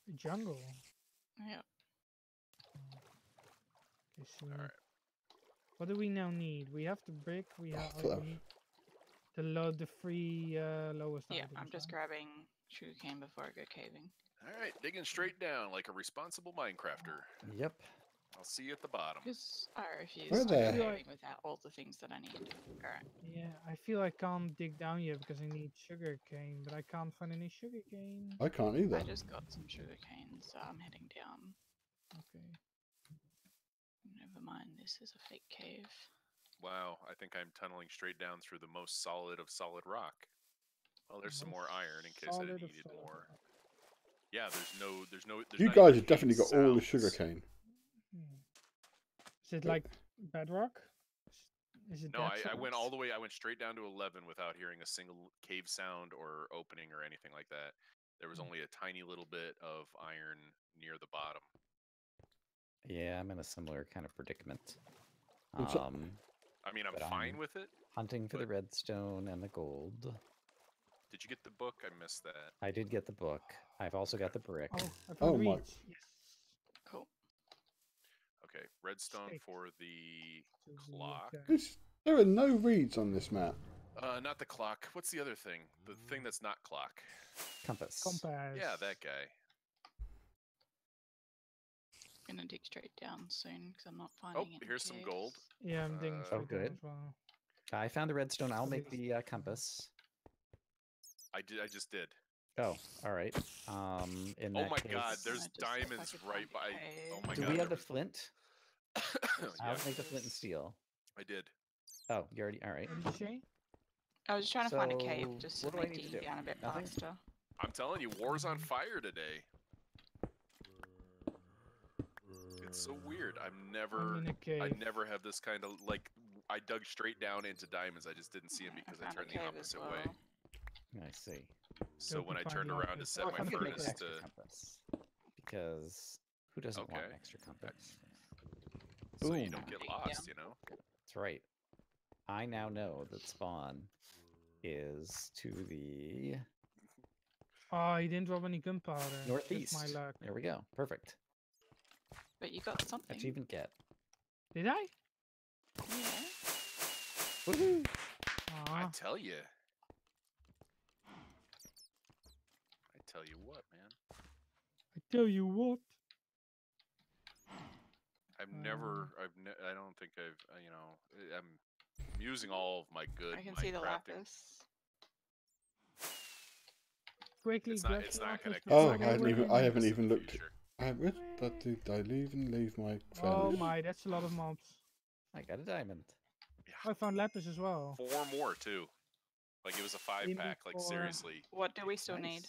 The jungle. Yeah. Okay, so All right. what do we now need? We have the brick. We have the 3 lowest Yeah, items. I'm just grabbing sugarcane before I go caving. All right, digging straight down like a responsible Minecrafter. Yep. I'll see you at the bottom. Because I refuse Where to the- go caving without all the things that I need. Alright. Yeah, I feel I can't dig down yet because I need sugarcane, but I can't find any sugarcane. I can't either. I just got some sugarcane, so I'm heading down. Okay. Never mind, this is a fake cave. Wow, I think I'm tunneling straight down through the most solid of solid rock. Well, there's some more iron in case I needed more. Yeah, there's You not guys even have definitely got all the sounds. sugarcane. Is it like bedrock? Is it No, dead I went zones? all the way. I went straight down to 11 without hearing a single cave sound or opening or anything like that. There was only a tiny little bit of iron near the bottom. Yeah, I'm in a similar kind of predicament. I mean, I'm fine with it. Hunting for the redstone and the gold. Did you get the book? I missed that. I did get the book. I've also got the brick. Oh, I found my. reeds. Yes. Cool. Okay, redstone Steak. for the To the, clock. There are no reeds on this map. Not the clock. What's the other thing? The thing that's not clock. Compass. Compass. Yeah, that guy. I'm gonna dig straight down soon because I'm not finding any here's some caves. gold. Yeah, I'm digging straight down good. as well. I found the redstone. I'll make the compass. I just did. Oh, all right. In that Oh my case, God, there's I just- if I diamonds could right find a by. cave. Oh my do God. we have there the flint? was- I'll yeah, make the flint and steel. I did. Oh, you already. All right. What did you say? I was trying to find a cave So, just to what do I make need to digging do? down a bit Nothing? faster. I'm telling you, war's on fire today. It's so weird. I'm in a I cave. never have this kind of like. I dug straight down into diamonds. I just didn't see them because I found a turned the cave as opposite well. way. I see. So Hope when you I find turned around to lapis. set Oh, my I'm gonna make an furnace extra to. compass because who doesn't want an Okay. extra compass? So you Boom. don't get Yeah. lost, you know. That's right. I now know that spawn is to the Oh, he didn't drop any gunpowder. northeast. That's my luck. There we go. Perfect. But you got something. Achievement get. Did I? Yeah. Woohoo! I Aw. tell you. I tell you what, man. I tell you what. I don't think I've, you know, I'm using all of my good. I can see the Minecrafting. lapis. Quickly It's grab not the gonna lapis Oh, before I go haven't in. even in the looked. future. Did I leave my Oh furnace? my, that's a lot of mobs. I got a diamond. Yeah. I found lapis as well. 4 more too. Like it was a 5-pack. Like 4. seriously. What do we still need?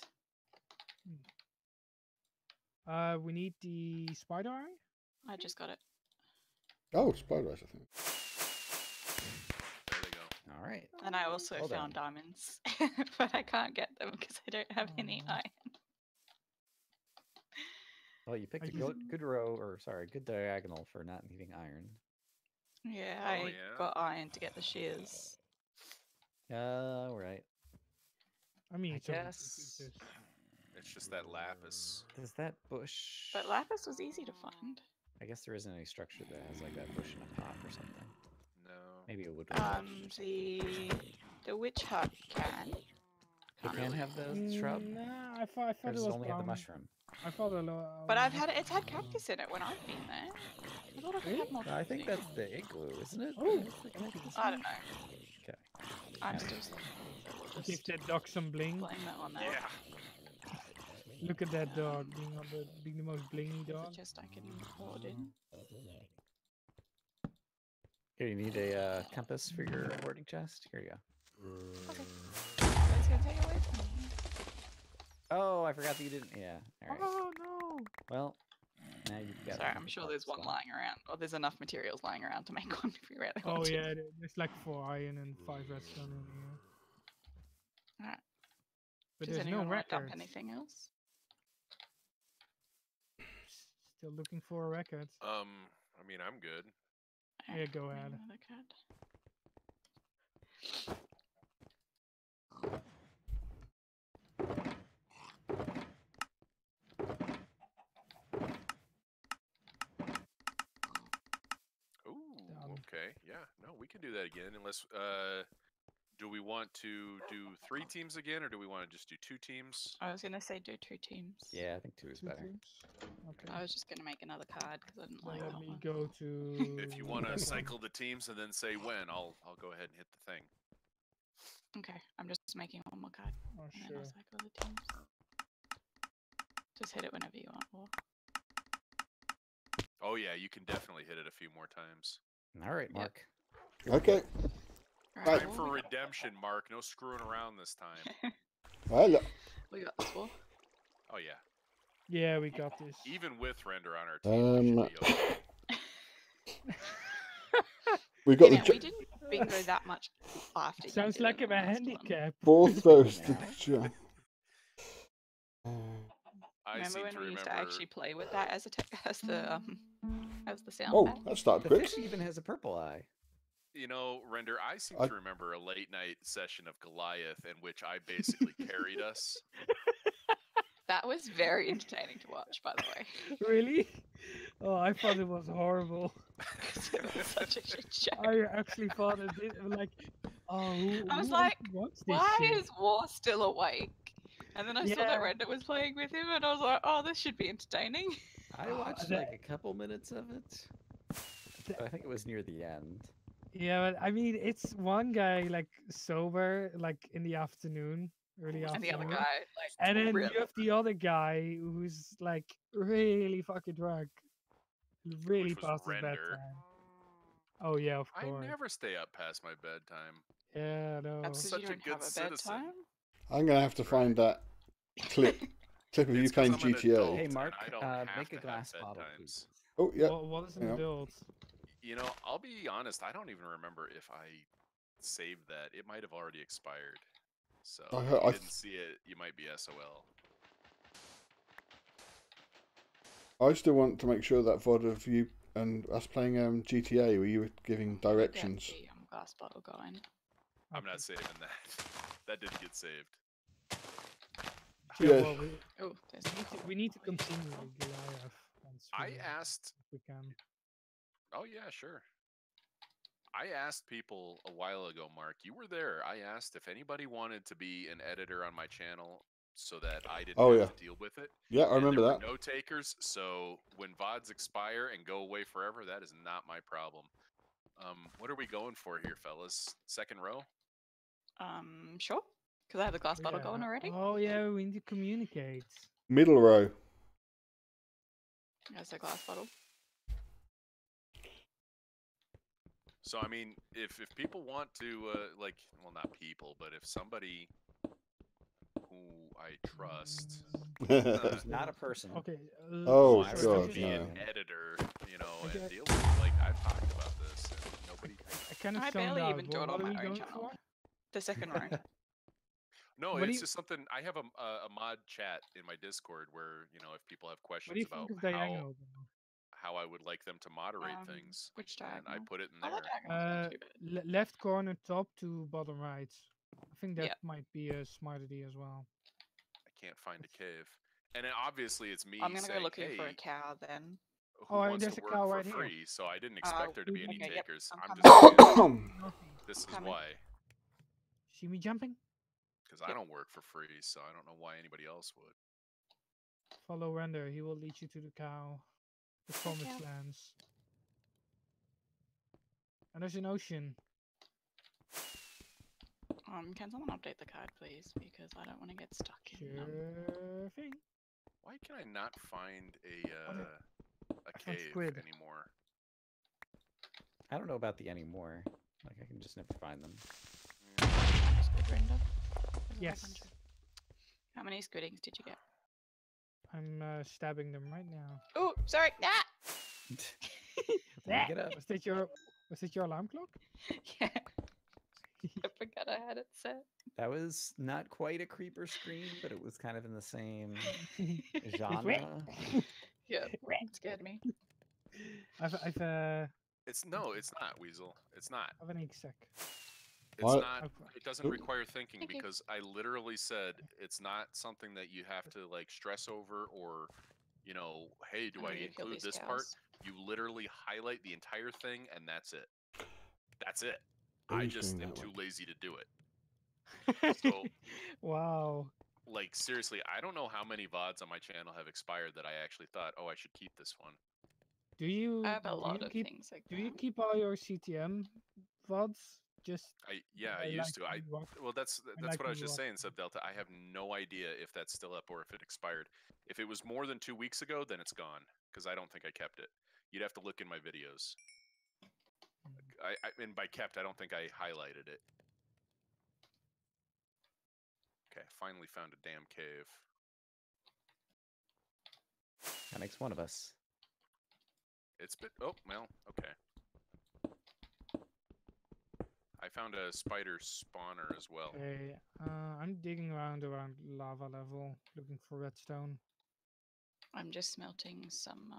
Nice. We need the spider eye. I just got it. Oh, spider eyes, I think. There they go. All right. And I also Well found done. diamonds, but I can't get them because I don't have any Aw. iron. Well, you picked I a good row, or sorry, good diagonal for not needing iron. Yeah, Oh, I yeah? got iron to get the shears. All right. I mean, I it's only two guess- pieces. It's just that lapis. Does that bush? But lapis was easy to find. I guess there isn't any structure that has like that bush in a pot or something. No. Maybe a wood. The witch hut can. It can have the shrub. Nah, I thought Or it does was it only have the brown. mushroom? I thought a lot. But it's had cactus in it when I've been there. I thought it had more I think cactus. that's the igloo, isn't it? Oh. I don't know. Okay. I'm still Give that dog some bling. blame that on that. Yeah. Look at that dog being the most blingy It's dog. just I can hoard in. Here, you need a compass for your hoarding chest. Here you go. Okay. That's gonna take away from me. Oh, I forgot that you didn't. Yeah. All right. Oh no! Well, now you've got. Sorry, I'm sure there's one lying around. Or there's enough materials lying around to make one if you really Oh want to. yeah, there's like 4 iron and 5 redstone in here. Alright. But Does there's no anyone want to dump records. anything else? Still looking for a record. I mean, I'm good. Yeah, go ahead. Another card. Ooh, okay. Yeah, no, we can do that again. Unless, do we want to do 3 teams again, or do we want to just do 2 teams? I was gonna say do 2 teams. Yeah, I think 2 is 2 better. teams? Okay. I was just gonna make another card because I didn't So like let that me one. go to. If you want to that one. cycle the teams and then say when, I'll go ahead and hit the thing. Okay, I'm just making one more card Oh and then sure. I'll cycle the teams. Just hit it whenever you want. Or Oh yeah, you can definitely hit it a few more times. All right, Yep. Mark. Okay. Alright, Time well, for redemption, Mark. No screwing around this time. Hello. we got this one. Oh yeah. Yeah, we got this. Even with render on our team, we should be okay. We got Yeah, the we didn't beat didn't go that much after. Sounds like I'm a handicap. Fourth those the Remember when we used to actually play with that as the sound Oh, pad? that started The quick. fish even has a purple eye. You know, Render, I seem to remember a late night session of Goliath in which I basically carried us. That was very entertaining to watch, by the way. Really? Oh, I thought it was horrible. It was such a shit show. I actually thought it did, like, oh, I was who like, wants this why shit? is War still awake? And then I saw that Render was playing with him, and I was like, oh, this should be entertaining. I watched like a couple minutes of it. I think it was near the end. Yeah, but I mean, it's one guy like sober, like in the afternoon, early And the afternoon, other guy, like, and then really you have the other guy who's like really fucking drunk, really was past his Render. bedtime. Oh yeah, of course. I never stay up past my bedtime. Yeah, no. That's because you don't have a bedtime. I'm gonna have to find that clip of you playing GTA. Hey Mark, I don't make a glass bottle, please. Oh yeah. What is an adult? You know, I'll be honest. I don't even remember if I saved that. It might have already expired. So if you didn't see it, you might be SOL. I still want to make sure that VOD of you and us playing GTA where you were giving directions. Get the glass bottle going. I'm not saving that. That didn't get saved. Yeah. Well, we need to continue with Goliath. I asked. If we can. Oh yeah, sure. I asked people a while ago, Mark. You were there. I asked if anybody wanted to be an editor on my channel so that I didn't have to deal with it. Yeah, I remember that. No takers. So when VODs expire and go away forever, that is not my problem. What are we going for here, fellas? Second row? Sure. Because I have the glass bottle going already. Oh yeah, we need to communicate. Middle row. There's a glass bottle. So I mean, if people want to like, well, not people, but if somebody who I trust, Who's not a person. Okay. Oh wants god, to be no. an editor, you know, and deal with it. Like I've talked about this, and nobody. I barely even do it on my own channel. The second row. No, it's just something. I have a mod chat in my Discord where, you know, if people have questions about how I would like them to moderate things, which diagonal? and I put it in there. Left corner top to bottom right. I think that might be a smart idea as well. I can't find a cave, and then obviously it's me. I'm gonna saying, go looking hey, for a cow then. Who wants there's to a work cow for right free? here. So I didn't expect there to be any takers. I'm just saying, this is why. See me jumping? Because I don't work for free, so I don't know why anybody else would. Follow Render. He will lead you to the cow. The promised lands. And there's an ocean. Can someone update the card, please? Because I don't want to get stuck in them. Sure thing. Why can I not find a cave anymore? I don't know about the anymore. Like I can just never find them. Yes. How many squiddings did you get? I'm stabbing them right now. Oh, sorry. Get up. Was that your alarm clock? Yeah. I forgot I had it set. That was not quite a creeper scream, but it was kind of in the same genre. Yeah, it scared me. It's not Weasel. It's not. I have an egg sack. It's not. It doesn't require thinking because I literally said it's not something that you have to like stress over or, you know, hey, do I include this part? You literally highlight the entire thing and that's it. That's it. I just am too lazy to do it. So, wow. Like seriously, I don't know how many VODs on my channel have expired that I actually thought, oh, I should keep this one. Do you? I have a lot of things like that. Do you keep all your CTM VODs? I used to. Well, that's what I was just saying, Sub Delta. I have no idea if that's still up or if it expired. If it was more than 2 weeks ago, then it's gone because I don't think I kept it. You'd have to look in my videos. And by kept, I don't think I highlighted it. Okay, finally found a damn cave. That makes one of us. It's been. Oh well, okay. found a spider spawner as well. Okay, I'm digging around lava level, looking for redstone. I'm just smelting some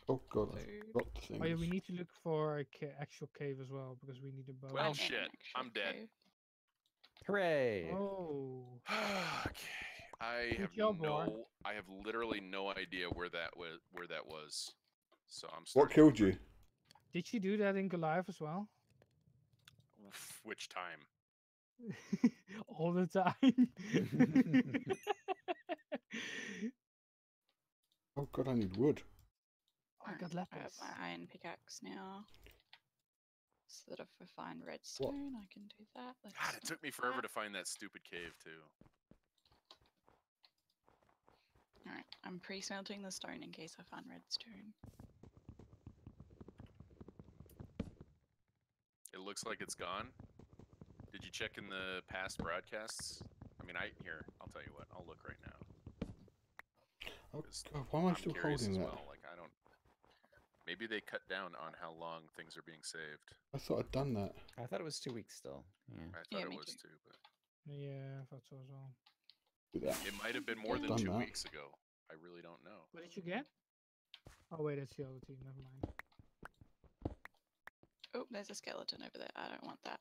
Oh god, food. I've got the things. Oh yeah, we need to look for a actual cave as well because we need a bow. Well, I'm in an shit, actual I'm dead. cave. Hooray! Oh, Okay, I Good job, War. have literally no idea where that was. So I'm What starting killed over. you? did you do that in Goliath as well? Which time? All the time. Oh god, I need wood. I got I have lapis. my iron pickaxe now. So that if I find redstone, I can do that. God, it took me forever to find that stupid cave too. Alright, I'm pre-smelting the stone in case I find redstone. It looks like it's gone. Did you check in the past broadcasts? I mean, I'll tell you what. I'll look right now. Oh 'Cause god, why am I I'm still curious holding as that? well. Like, I don't. Maybe they cut down on how long things are being saved. I thought I'd done that. I thought it was 2 weeks still. Yeah. I thought Yeah, it me was too. too, but Yeah, I thought so as well. Do that. it might have been more than Done 2 that. weeks ago. I really don't know. What did you get? Oh wait, that's the other team. Never mind. Oh, there's a skeleton over there. I don't want that.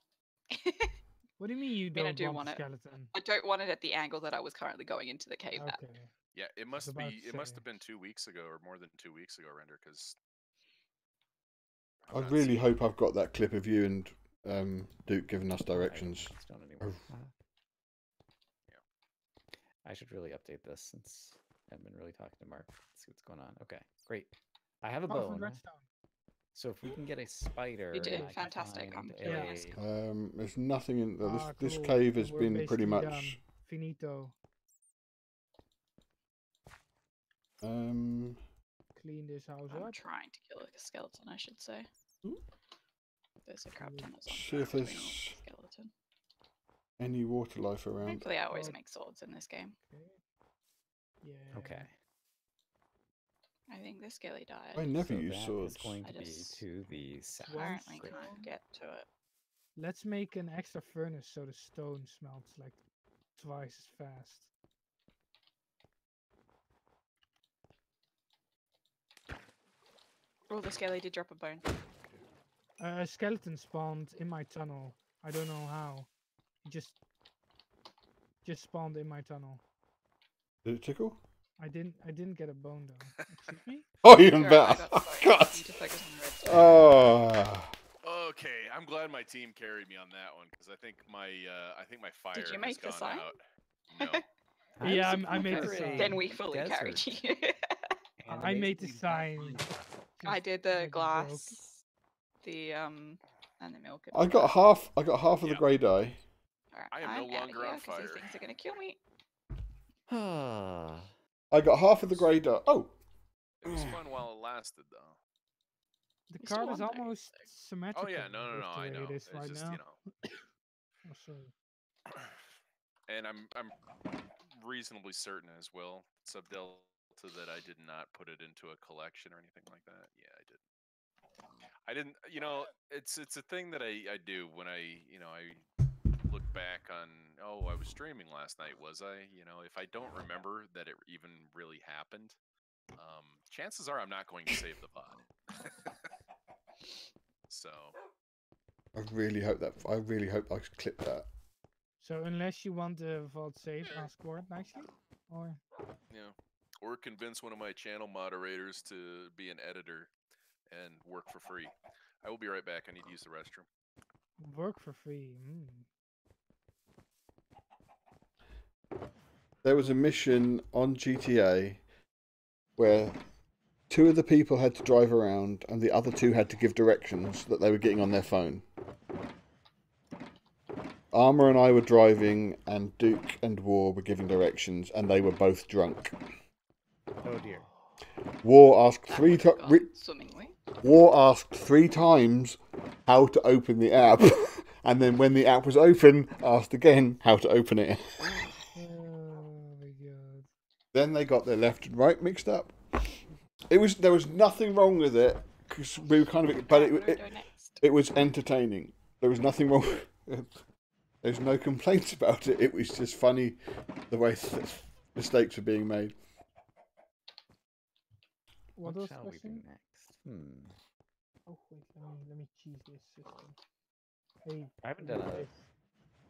What do you mean you mean, I don't do want want the it. skeleton? I don't want it at the angle that I was currently going into the cave at. Okay. Yeah, it was must about be. to It must say. have been 2 weeks ago, or more than 2 weeks ago, Render, because I really hope I've got that clip of you and Duke giving us Oh, I don't directions. have stone anymore. Oh. Yeah. I should really update this since I haven't been really talking to Mark. Let's see what's going on. Okay, great. I have a Oh, for bone. redstone. So if we can get a spider, You did. and I can Fantastic. I'm find killing a- this. There's nothing in this. Ah, This cool. cave Then has we're been pretty basically much. done. Finito. Clean this house I'm up. trying to kill a skeleton, I should say. There's a crap ton of zombies See if doing there's all the skeleton. any water life around. Thankfully, I always Oh. make swords in this game. Okay. Yeah. Okay. I think the skelly died. I never So use that is swords. going I to be just to the south. Apparently Great. can't get to it. Let's make an extra furnace so the stone smelts like twice as fast. Oh, the skelly did drop a bone. A skeleton spawned in my tunnel. I don't know how. He just spawned in my tunnel. Did it tickle? I didn't get a bone though. Excuse me? Oh, even Sure, I better. got the bone. God. I need to focus on the redstone. Oh. Okay, I'm glad my team carried me on that one because I think my fire Did you has make the gone sign? out. No. Yeah, was I made looking the for sign. a Then we fully carried desert, you. and I made the basically sign. I just did like the it broke. glass, and the milk. and I got half. I got half of the Yeah. grey dye. Alright, I am I'm no outta longer here on 'cause these fire. things are gonna kill me. I got half of the grey dye. Oh. It was fun while it lasted, though. The You still card is want that, almost symmetrical. Oh yeah, no, with the I way know. It is It's right just now. Oh, sorry. And I'm reasonably certain as well, Subdelta, that I did not put it into a collection or anything like that. Yeah, I did. I didn't. You know, it's a thing that I do when I look back on. Oh, I was streaming last night. Was I? You know, if I don't remember that it even really happened, chances are I'm not going to save the pod. So. I really hope I clip that. So unless you want the vault save, ask for it nicely, or Yeah. Or convince one of my channel moderators to be an editor and work for free. I will be right back. I need to use the restroom. work for free. There was a mission on GTA where 2 of the people had to drive around and the other 2 had to give directions that they were getting on their phone. Armour and I were driving and Duke and War were giving directions and they were both drunk. Oh dear. War asked three Swimmingly. War asked 3 times how to open the app, and then when the app was open, asked again how to open it. Oh my god. Then they got their left and right mixed up. There was nothing wrong with it because we were kind of, but it was entertaining. There was nothing wrong. There's no complaints about it. It was just funny the way mistakes were being made. What shall we do next? Oh wait, let me choose this system. Hey, I haven't done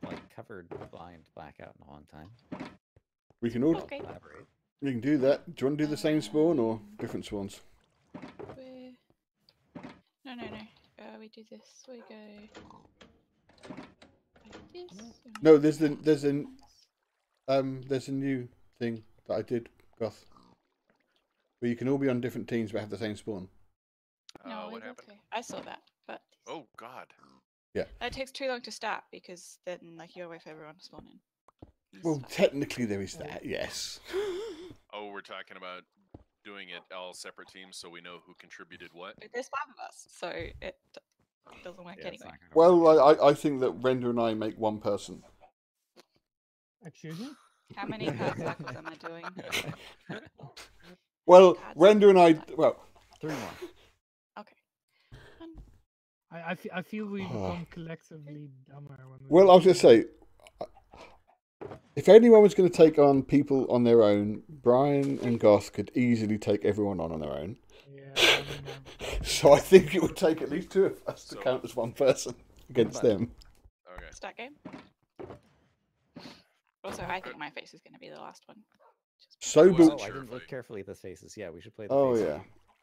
a covered blind blackout in a long time. We can all collaborate. You can do that. Do you want to do the same spawn or different spawns? No. We do this. We go like this. No, there's a new thing that I did, Goth, where you can all be on different teams but have the same spawn. No, what happened? Okay. I saw that, but oh god. Yeah. It takes too long to start because then like you gotta wait for everyone to spawn in. Well, technically there is that, yes. Oh, we're talking about doing it all separate teams so we know who contributed what? There's 5 of us, so it doesn't work anyway. Well, I think that Render and I make one person. Excuse me? How many card cycles am I doing? Well, Render and I... Well... 3 more. Okay. I feel we become collectively dumber when we... Well, I was going to say... If anyone was going to take on people on their own, Brian and Goth could easily take everyone on their own. Yeah, so I think it would take at least 2 of us to count as one person against them. Okay. Start game. Also, I think my face is going to be the last one. So, I didn't look carefully at the faces. Yeah, we should play the Oh, faces. yeah.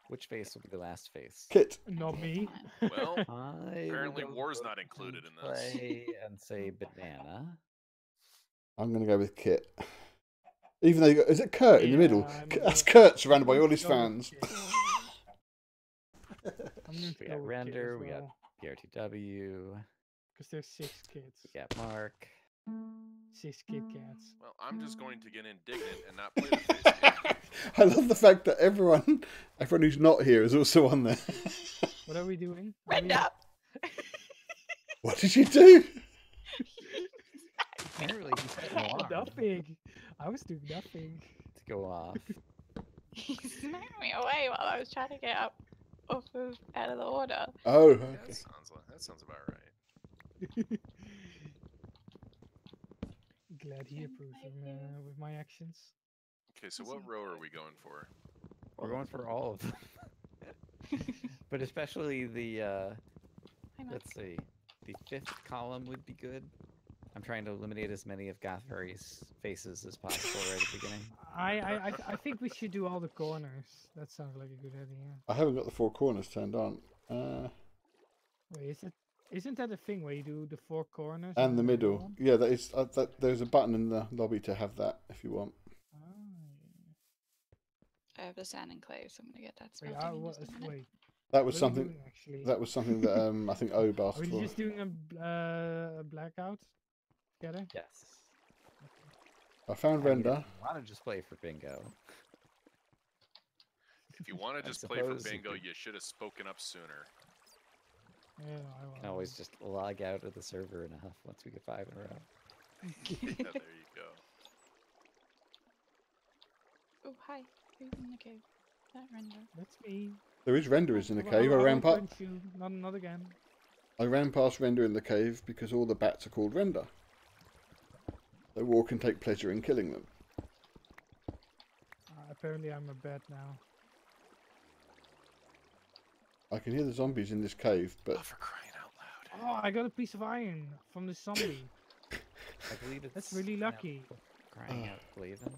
Which face will be the last face? Kit. Not me. Well, I apparently will war's go not included in this. play and say banana. I'm going to go with Kit. Even though is it Kurt in the middle? That's gonna- Kurt surrounded by all his fans. We got Render, we got PRTW. Because there's 6 kids. We got Mark. 6 Kit Kats. Well, I'm just going to get indignant and not play the face game. I love the fact that everyone who's not here is also on there. What are we doing? Render! What did you do? Apparently he set an alarm Nothing. I was doing nothing. to go off. He smacked me away while I was trying to get up out of the order. Oh, Yeah, okay. that sounds about right. Glad he approves with my actions. Okay, so what row are we going for? We're going for all of them. But especially the, let's see, the 5th column would be good. I'm trying to eliminate as many of Gothberry's faces as possible right at the beginning. I think we should do all the corners. That sounds like a good idea. I haven't got the 4 corners turned on. Wait, isn't that a thing where you do the 4 corners And the middle. Yeah, that is. There's a button in the lobby to have that if you want. I have the sand and clay, so I'm gonna get that Wait, smelting in just a minute. wait. That was What are we something. doing, actually? That was something that I think Obe asked Are we for. just doing a blackout together? Yes. I found Render. I want to just play for bingo. If you want to I just play for suppose you bingo, could- you should have spoken up sooner. Yeah, You can always just log out of the server enough once we get 5 in a row. Yeah, there you go. Oh, hi. Who's in the cave? That Render. That's me. There is Render is in the Well, cave. I ran won't past. punch you. Not again. I ran past Render in the cave because all the bats are called Render. So War can take pleasure in killing them. Apparently I'm a bat now. I can hear the zombies in this cave, but Oh, for crying out loud. Oh, I got a piece of iron from the zombie. I believe it's That's really lucky. Crying out, Glaven.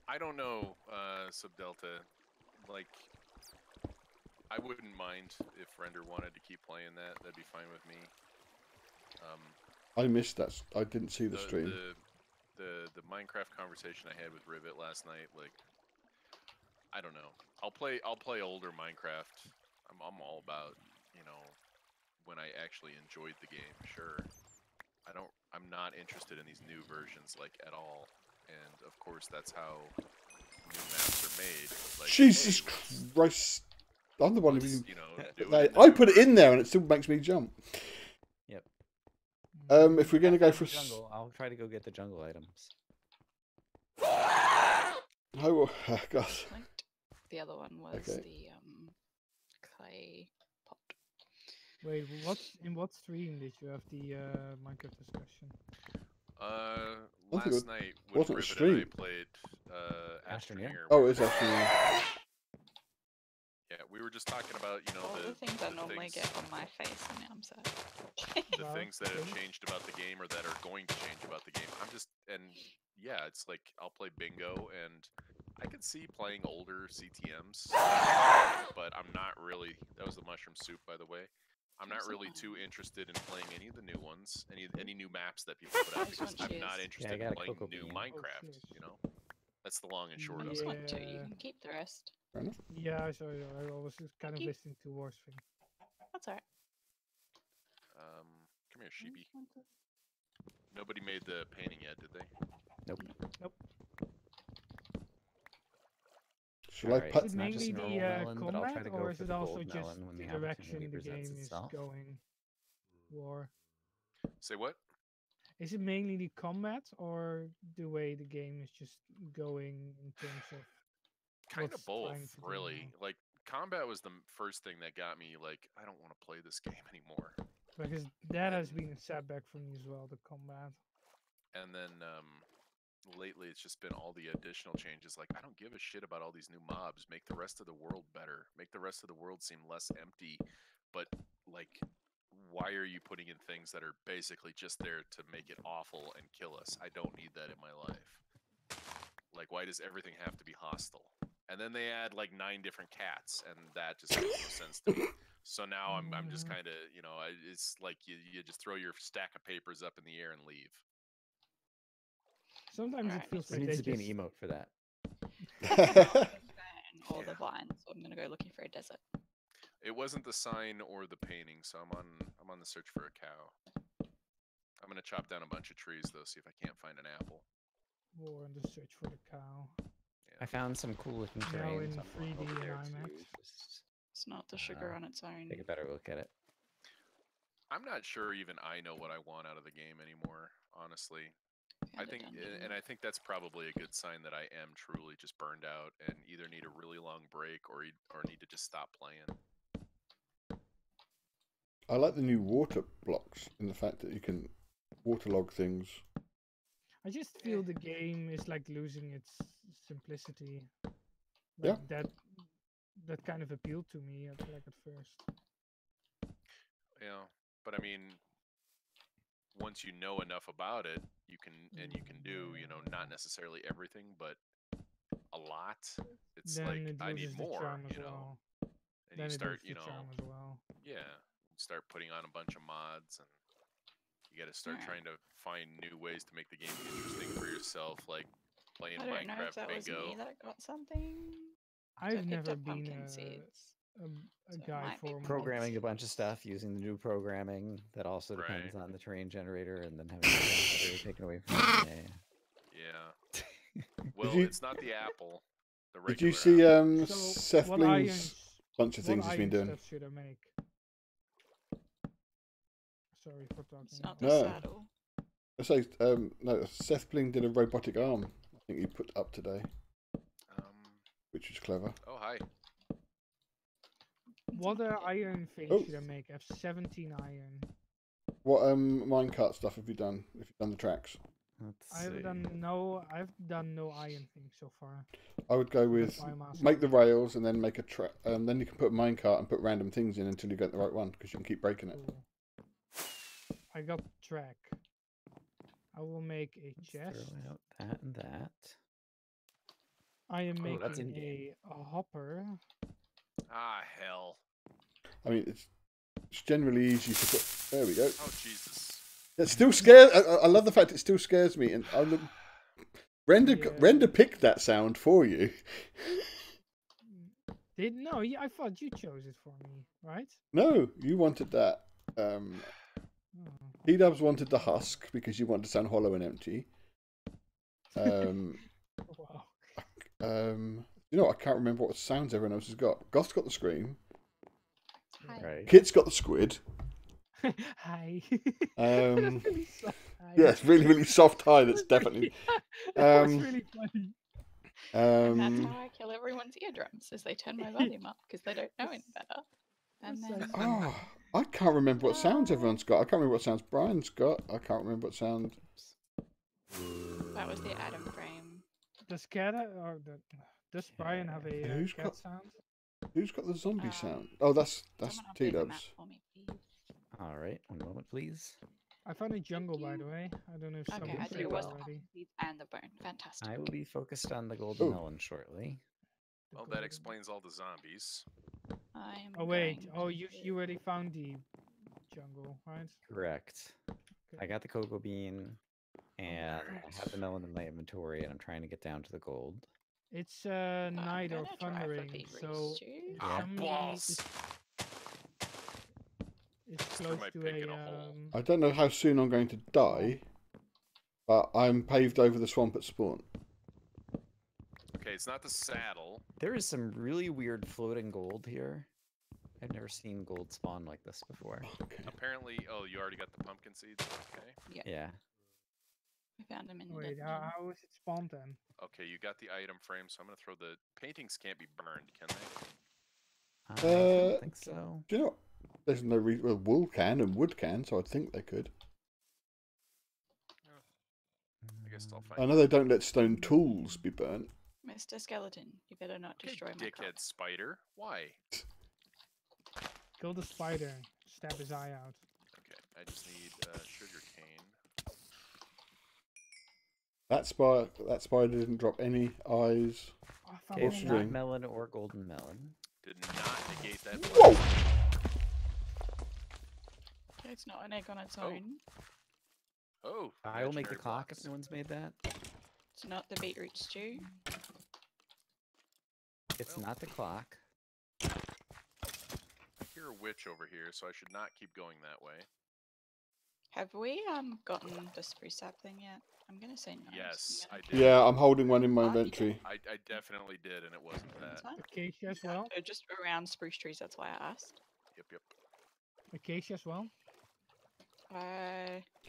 I don't know, Subdelta. Like, I wouldn't mind if Render wanted to keep playing that. That'd be fine with me. I missed that. I didn't see the stream. The Minecraft conversation I had with Rivet last night, like, I don't know. I'll play older Minecraft. I'm all about, you know, when I actually enjoyed the game. Sure. I'm not interested in these new versions like at all. And of course, that's how new maps are made. Like, Jesus hey, Christ! I'm the one who. you know, do it in I the put it in there and it still makes me jump. Yep. If we're gonna go for jungle, I'll try to go get the jungle items. Oh God. The other one was Okay. the clay pot. Wait, in what stream did you have the Minecraft discussion? Last night when wasn't a Rivet stream. and I played Astroneer. Oh, it's actually. Yeah, we were just talking about, you know, All the things I normally things, get on my face, and now I'm sad. the things that have changed about the game or that are going to change about the game. Yeah, it's like I'll play bingo, and I could see playing older CTMs, but I'm not really. That was the mushroom soup, by the way. I'm not really too interested in playing any of the new ones, any new maps that people put out, because I'm not interested in playing new Minecraft. You know, that's the long and short of it. I just want 2. You can keep the rest. Yeah, sorry, I was just kind of listening to War's thing. That's alright. Come here, sheepy. Nobody made the painting yet, did they? Nope. Should I put? Is it mainly the combat, or is it also just the direction the game is going? War. Say what? Is it mainly the combat, or the way the game is just going in terms of? Kind of both, really. Like, combat was the first thing that got me, like, I don't want to play this game anymore. Because that has been a setback for me as well, the combat. And then, lately it's just been all the additional changes. Like, I don't give a shit about all these new mobs. Make the rest of the world better. Make the rest of the world seem less empty. But, like, why are you putting in things that are basically just there to make it awful and kill us? I don't need that in my life. Like, why does everything have to be hostile? And then they add like 9 different cats, and that just makes no sense to me. So now I'm just kind of, you know, it's like you just throw your stack of papers up in the air and leave. Sometimes it feels there like needs to be an emote for that. Or the vines, so I'm gonna go looking for a desert. It wasn't the sign or the painting, so I'm on the search for a cow. I'm gonna chop down a bunch of trees though, see if I can't find an apple. War in the search for the cow. I found some cool looking terrain. Now in 3D and IMAX. It's not the sugar on its own. Take a better look at it. I'm not sure even I know what I want out of the game anymore, honestly. I think that's probably a good sign that I am truly just burned out and either need a really long break or need to just stop playing. I like the new water blocks and the fact that you can waterlog things. I just feel the game is like losing its simplicity. Like that kind of appealed to me at first. Yeah, but I mean, once you know enough about it, you can do, you know, not necessarily everything, but a lot. It's then like I need more, you know. And then you start, you know, start putting on a bunch of mods, and you got to start trying to find new ways to make the game interesting for yourself, like playing Minecraft bingo. I don't know if that was me that got something. I've never been a guy for programming a bunch of stuff using the new programming that also depends on the terrain generator, and then having the terrain generator taken away from it. Yeah. Well, it's not the apple. The regular. Did you see so Seth Bling's bunch of things he's been doing? Should I make? Sorry for talking. It's not the saddle. I say no. Seth Bling did a robotic arm. I think he put up today, which was clever. Oh hi. What iron thing should I make? I have 17 iron. What minecart stuff have you done? If you've done the tracks? I've done no iron thing so far. I would go with make the rails and then make a track, and then you can put a minecart and put random things in until you get the right one, because you can keep breaking it. Cool. I got track. I will make a chest. Throw out that and that. I am making a hopper. Ah, hell. I mean, it's generally easy to put. There we go. Oh, Jesus. It still scares. I love the fact it still scares me. And I look. Render picked that sound for you. No, I thought you chose it for me, right? No, you wanted that. T-Dubs wanted the husk because you want to sound hollow and empty. Wow. You know what? I can't remember what sounds everyone else has got. Goth's got the scream. Right. Kit's got the squid. Hi. Really soft hi. Yeah, it's really, really soft hi. That's definitely. That's really funny. And that's how I kill everyone's eardrums, is they turn my volume up because they don't know any better. And then I can't remember what sounds everyone's got. I can't remember what sounds Brian's got. I can't remember what sound. That was the Adam frame. Does does Brian have a cat sound? Who's got the zombie sound? Oh, that's T-Dubs. All right, one moment, please. I found a jungle, by the way. I don't know if someone I said do that was already. and the bone. Fantastic. I will be focused on the golden melon shortly. Well, that explains all the zombies. Oh wait, you already found the jungle, right? Correct. Okay. I got the cocoa bean, and I have the melon in my inventory, and I'm trying to get down to the gold. It's night or thundering, so balls. It's close to a. I don't know how soon I'm going to die, but I'm paved over the swamp at spawn. Okay, it's not the saddle. There is some really weird floating gold here. I've never seen gold spawn like this before. Okay. Apparently, oh, you already got the pumpkin seeds? Okay. Yeah. I found them in the Wait, dungeon. how is it spawned then? Okay, you got the item frame, so I'm going to throw the... Paintings can't be burned, can they? I don't think so. Do you know what? There's no reason. Well, wool can and wood can, so I think they could. I guess I'll find I know they don't let stone tools be burnt. Mr. Skeleton, you better not destroy my crop. dickhead spider. Why? Kill the spider. Stab his eye out. Okay, I just need sugar cane. That spider didn't drop any eyes. Okay, or it's string. not melon or golden melon. Did not negate that. Whoa! It's not an egg on its own. Oh. I will make the imaginary clock blocks. if no one's made that. It's not the beetroot stew. It's not the clock. I hear a witch over here, so I should not keep going that way. Have we gotten the spruce sapling yet? I'm gonna say no. Yes, I did. Yeah, I'm holding one in my inventory. I definitely did, and it wasn't that. Acacia as well. Just around spruce trees. That's why I asked. Yep. Acacia as well.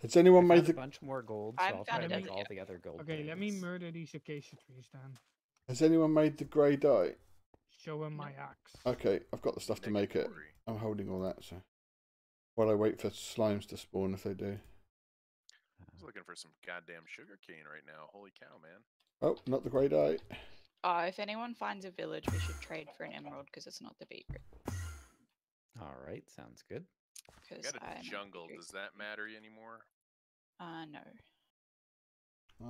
Has anyone I made found a the? bunch more gold, I so I'll try to found make it. all the other gold. Okay, let me things. murder these acacia trees then. Has anyone made the grey dye? Show him my axe. Okay, I've got the stuff to make it. I'm holding all that, so while I wait for slimes to spawn, if they do. I was looking for some goddamn sugar cane right now. Holy cow, man! Oh, not the grey dye. If anyone finds a village, we should trade for an emerald because it's not the beetroot. All right, sounds good. I got a jungle. Does that matter anymore? No.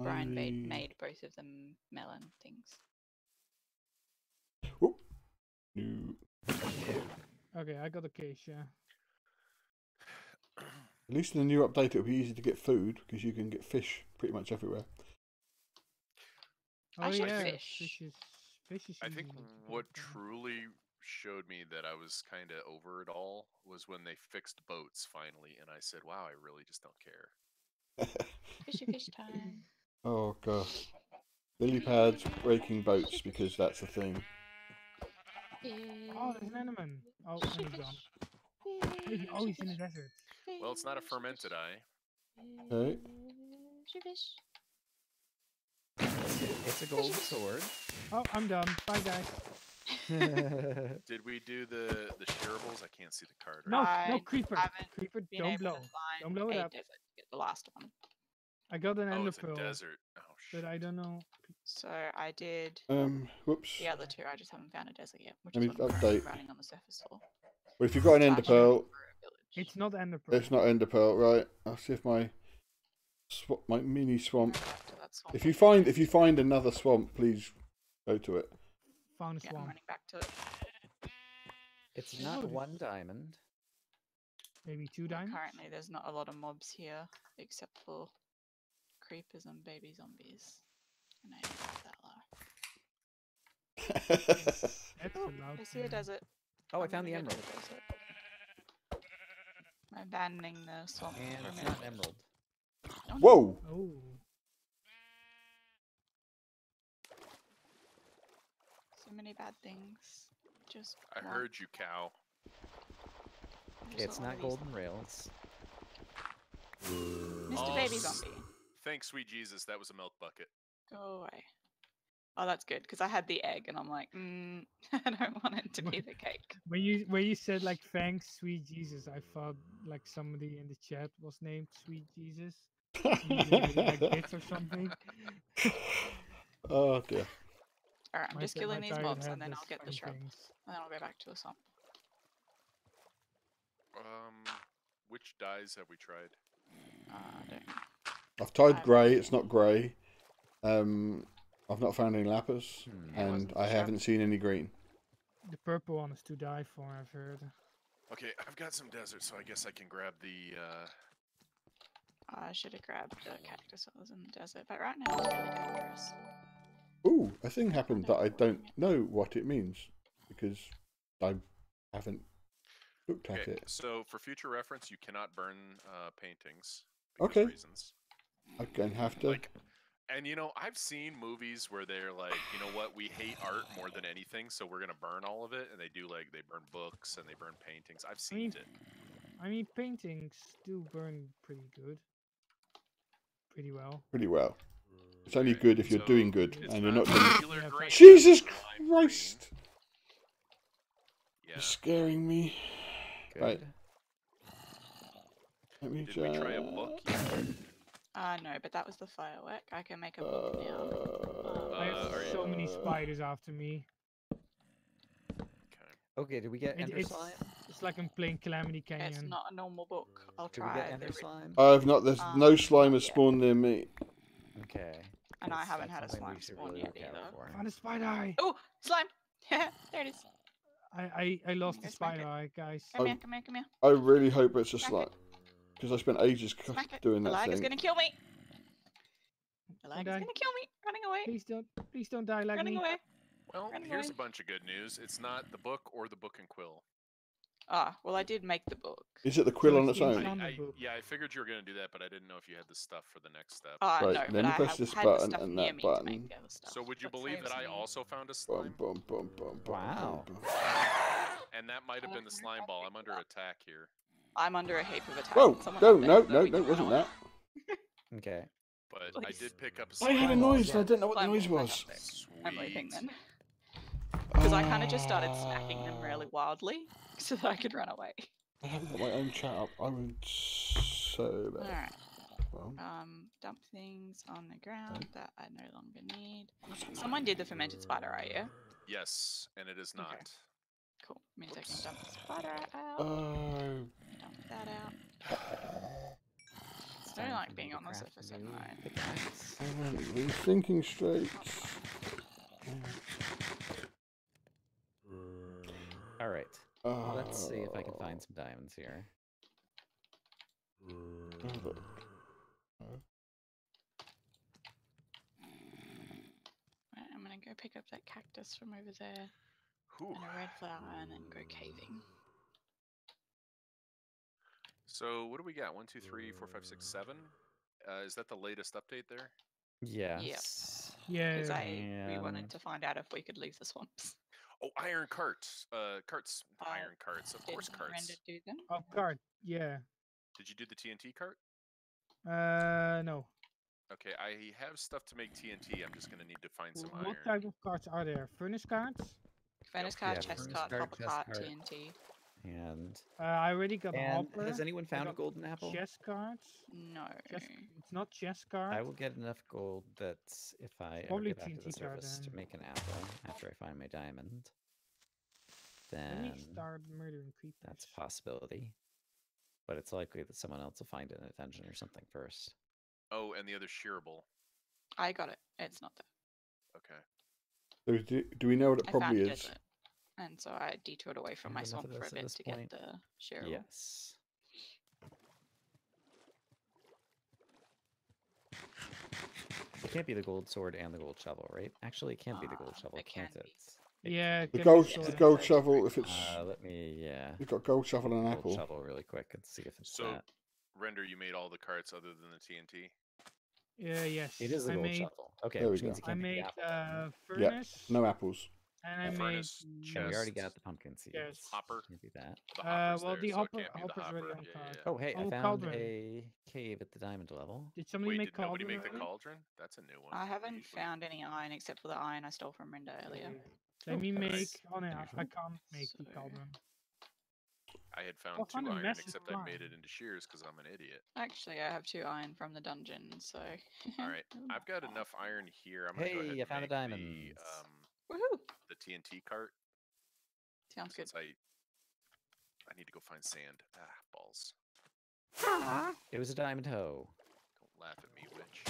Brian made both of them melon things. Whoop. No. Okay, I got acacia. At least in the new update, it'll be easy to get food because you can get fish pretty much everywhere. Oh yeah, fish. Fish is I think easy to what get. truly showed me that I was kind of over it all was when they fixed boats finally, and I said, "Wow, I really just don't care." Fishy fish time. Oh god. Lily pads breaking boats because that's the thing. Oh, there's an enderman. Oh, and he's gone. Oh, he's in the desert. Well, it's not a fermented eye. Okay. It's a gold sword. Oh, I'm done. Bye, guys. Did we do the shareables? I can't see the card. No, Right? no, creeper. Creeper, don't blow. Don't blow it up. Get the last one. I got an Oh, ender it's a pearl, desert. Oh, shit. but I don't know. So I did Whoops. the other two. I just haven't found a desert yet, which Let is me what I'm currently update. running on the surface for. Well, if you've got an ender pearl, It's not ender pearl. it's not ender pearl, right? I'll see if my mini swamp. If you find another swamp, please go to it. Found a I'm swamp. running back to it. It's not one diamond. Maybe 2 diamonds. Currently, there's not a lot of mobs here, except for creepers and baby zombies. And I ain't that low. That's allowed. I see a desert. Oh, I I'm found the gonna go to emerald. desert. I'm abandoning the swamp. And for a it's minute. not an emerald. Oh, no. Whoa! Oh. So many bad things. Just I one. heard you, cow. Just It's one not of these. golden rails. Mr. Baby Zombie. Thanks, sweet Jesus. That was a milk bucket. Go away. Oh, that's good because I had the egg and I'm like, I don't want it to be the cake. When you said like thanks, sweet Jesus, I thought like somebody in the chat was named Sweet Jesus. Maybe like bits or something. Oh dear. All right, I'm just killing these target mobs had and then this I'll get the funny shrub. things. And then I'll go back to a swamp. Which dyes have we tried? I don't know. I've tried grey. It's not grey. I've not found any lapis, and I haven't seen any green. The purple one is to die for, I've heard. Okay, I've got some desert, so I guess I can grab the. I should have grabbed the cactus that was in the desert, but right now it's really dangerous. Ooh, a thing happened that I don't know what it means because I haven't looked at it. So for future reference, you cannot burn paintings. Okay. Reasons. I'm going to have to. And you know, I've seen movies where they're like, you know what, we hate art more than anything, so we're gonna burn all of it, and they do like they burn books and they burn paintings. I've seen it. I mean, paintings do burn pretty good. Pretty well. Pretty well. It's only good if you're doing good, and you're not doing. Green, Jesus Christ! Yeah. You're scaring me. Good. Right. Let me Did we try a book? No, but that was the firework. I can make a book now. I have so many spiders after me. Okay, did we get Ender Slime? It's like I'm playing Calamity Canyon. It's not a normal book. I'll Did try. we get Ender Slime? I've not. There's no slime has spawned near me. Okay. And I haven't had a slime spawn yet either. Found a spider eye. Oh, slime! there it is. I lost the spider eye, guys. Come here, come here, come here. I really hope it's a slime. Because I spent ages doing that The lag is thing. gonna kill me. The lag is gonna kill me. Running away. Please don't die like Running me. away. Well, here's a bunch of good news. It's not the book or the book and quill. Ah, well, I did make the book. Is it the quill on its own? Yeah, I figured you were going to do that, but I didn't know if you had the stuff for the next step. Right, no, let but me I press this had button the stuff and near that me to button. make the other stuff. So would you That believe that saves I me. also found a slime? Wow. And that might have been the slime ball. I'm under attack here. I'm under a heap of attack. Whoa! Someone No, up there, no, so we no, can it wasn't run away. that. Okay. But I did pick up a I slime had a ball. noise, and I didn't know what the Slime noise ball was. back up there. I'm leaving then. Because I kind of just started smacking them really wildly so that I could run away. I haven't got my own chat up. I would so bad. Alright. Well, Dump things on the ground that I no longer need. Someone did the fermented spider eye, yeah? Yes, and it is not. Okay. Cool. Means I can dump the spider out. oh. Dump that out. I don't like being on the surface at night. I haven't been thinking straight. All right. Let's see if I can find some diamonds here. Right, I'm gonna go pick up that cactus from over there. Whew. And a red flower and then go caving. So what do we got? 1, 2, 3, 4, 5, 6, 7. Is that the latest update there? Yes. Yeah. Because we wanted to find out if we could leave the swamps. Oh, iron carts. Iron carts. Of course, Did carts. Render do them? Oh, cart. Yeah. Did you do the TNT cart? No. Okay, I have stuff to make TNT. I'm just gonna need to find some iron. What type of carts are there? Furnace carts? Furnace cart, chest furnace cart, cart, copper chest cart, cart. TNT. And I already got a and hopper. has anyone I found a got golden apple? Chest carts? No. It's not chest cart. I will get enough gold that if I ever Probably get back to the TNT card surface to then. make an apple after I find my diamond, Let me then start murdering creepers. that's a possibility. But it's likely that someone else will find it in a dungeon or something first. Oh, and the other shearable. I got it. It's not there. Okay. So do we know what it I probably found is? desert. And so I detoured away from my Enough swamp of for a this at bit this to point. get the shearable. Yes. It can't be the gold sword and the gold shovel, right? Actually, it can't be the gold shovel, it can can't be. it? Yeah. The can gold, be the sold. gold shovel. If it's Let me, you've got gold shovel and an gold apple. shovel really quick and see if it's So, that. Render, you made all the carts other than the TNT. Yes. It is the I gold made, shovel. Okay, There we which means go. it I can't be the made apple. furnace. No apples. And I made furnace chest. And we already got the pumpkin seeds. Yes. Hopper. Can't be that. The hopper's well, there, the so hopper, it can't be the hopper's already hopper. on Yeah, card. yeah. Oh, hey, I Oh, found cauldron. a cave at the diamond level. Did somebody Wait, make did nobody cauldron make the already? cauldron? That's a new one. I We haven't usually- found any iron except for the iron I stole from Rinda earlier. Let me that's make. Oh no, I unusual. can't make the So- cauldron. I had found I'll find 2 a iron, message except I made fine. it into shears because I'm an idiot. Actually, I have 2 iron from the dungeon, so. All right, I've got enough iron here. I'm gonna go ahead Hey, and I found make the diamonds. Woohoo! the TNT cart. Sounds good. Since I need to go find sand. Ah, balls. It was a diamond hoe. Don't laugh at me, witch.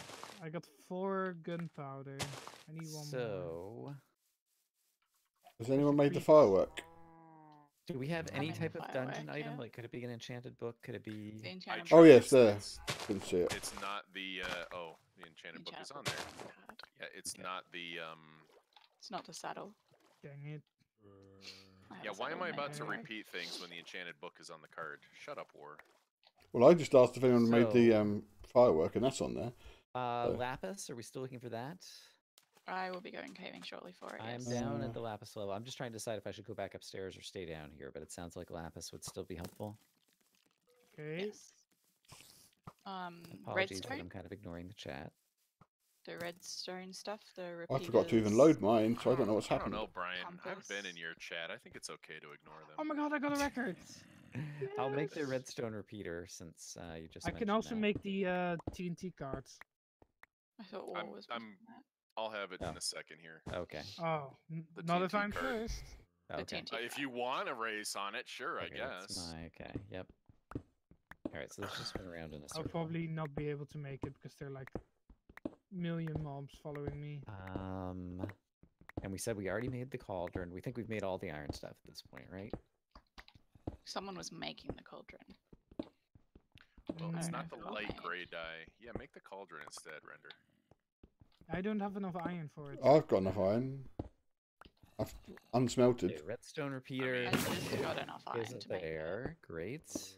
I got 4 gunpowder. I need 1 more. So, Has anyone made the Creeps. firework? do we have any made type of firework, dungeon item? yeah. Like, could it be an enchanted book? Could it be? The I enchanted Oh tried- yes, there. It's, Couldn't see it. it's not the the enchanted book is on there. card. Yeah, it's not the It's not the saddle. Dang it. I have Yeah, a why am saddle I made about to anyway. repeat things when the enchanted book is on the card? Shut up, War. Well, I just asked if anyone made the So- firework, and that's on there. Lapis. Are we still looking for that? I will be going caving shortly for it. I'm Yes. down at the lapis level. I'm just trying to decide if I should go back upstairs or stay down here, but it sounds like lapis would still be helpful. Okay. Yes. Apologies that Redstone. I'm kind of ignoring the chat. The redstone stuff. The I forgot to even repeaters. load mine, so I don't know what's I don't happening. know, Brian. I've been in Compass. your chat. I think it's okay to ignore them. Oh my god, I got a record. I'll make the Yes. redstone repeater since you just I can mentioned also that. make the TNT cards. I thought War was. I'm- making that. I'll have it in Oh. a second here. Okay. Oh, The not if TNT I'm card. first. The Okay. TNT If you want a race on it, sure, Okay, I that's guess. Okay. Yep. All right. So let's just spin around in a I'll circle. probably not be able to make it because there are like million mobs following me. And we said we already made the cauldron. We think we've made all the iron stuff at this point, right? Someone was making the cauldron. Well, it's Mm, not the Mm. light Okay. gray dye. Yeah, make the cauldron instead, Render. I don't have enough iron for it. I've got enough iron. I've unsmelted. Okay, redstone repeater I just got enough iron is to make it. there. Great.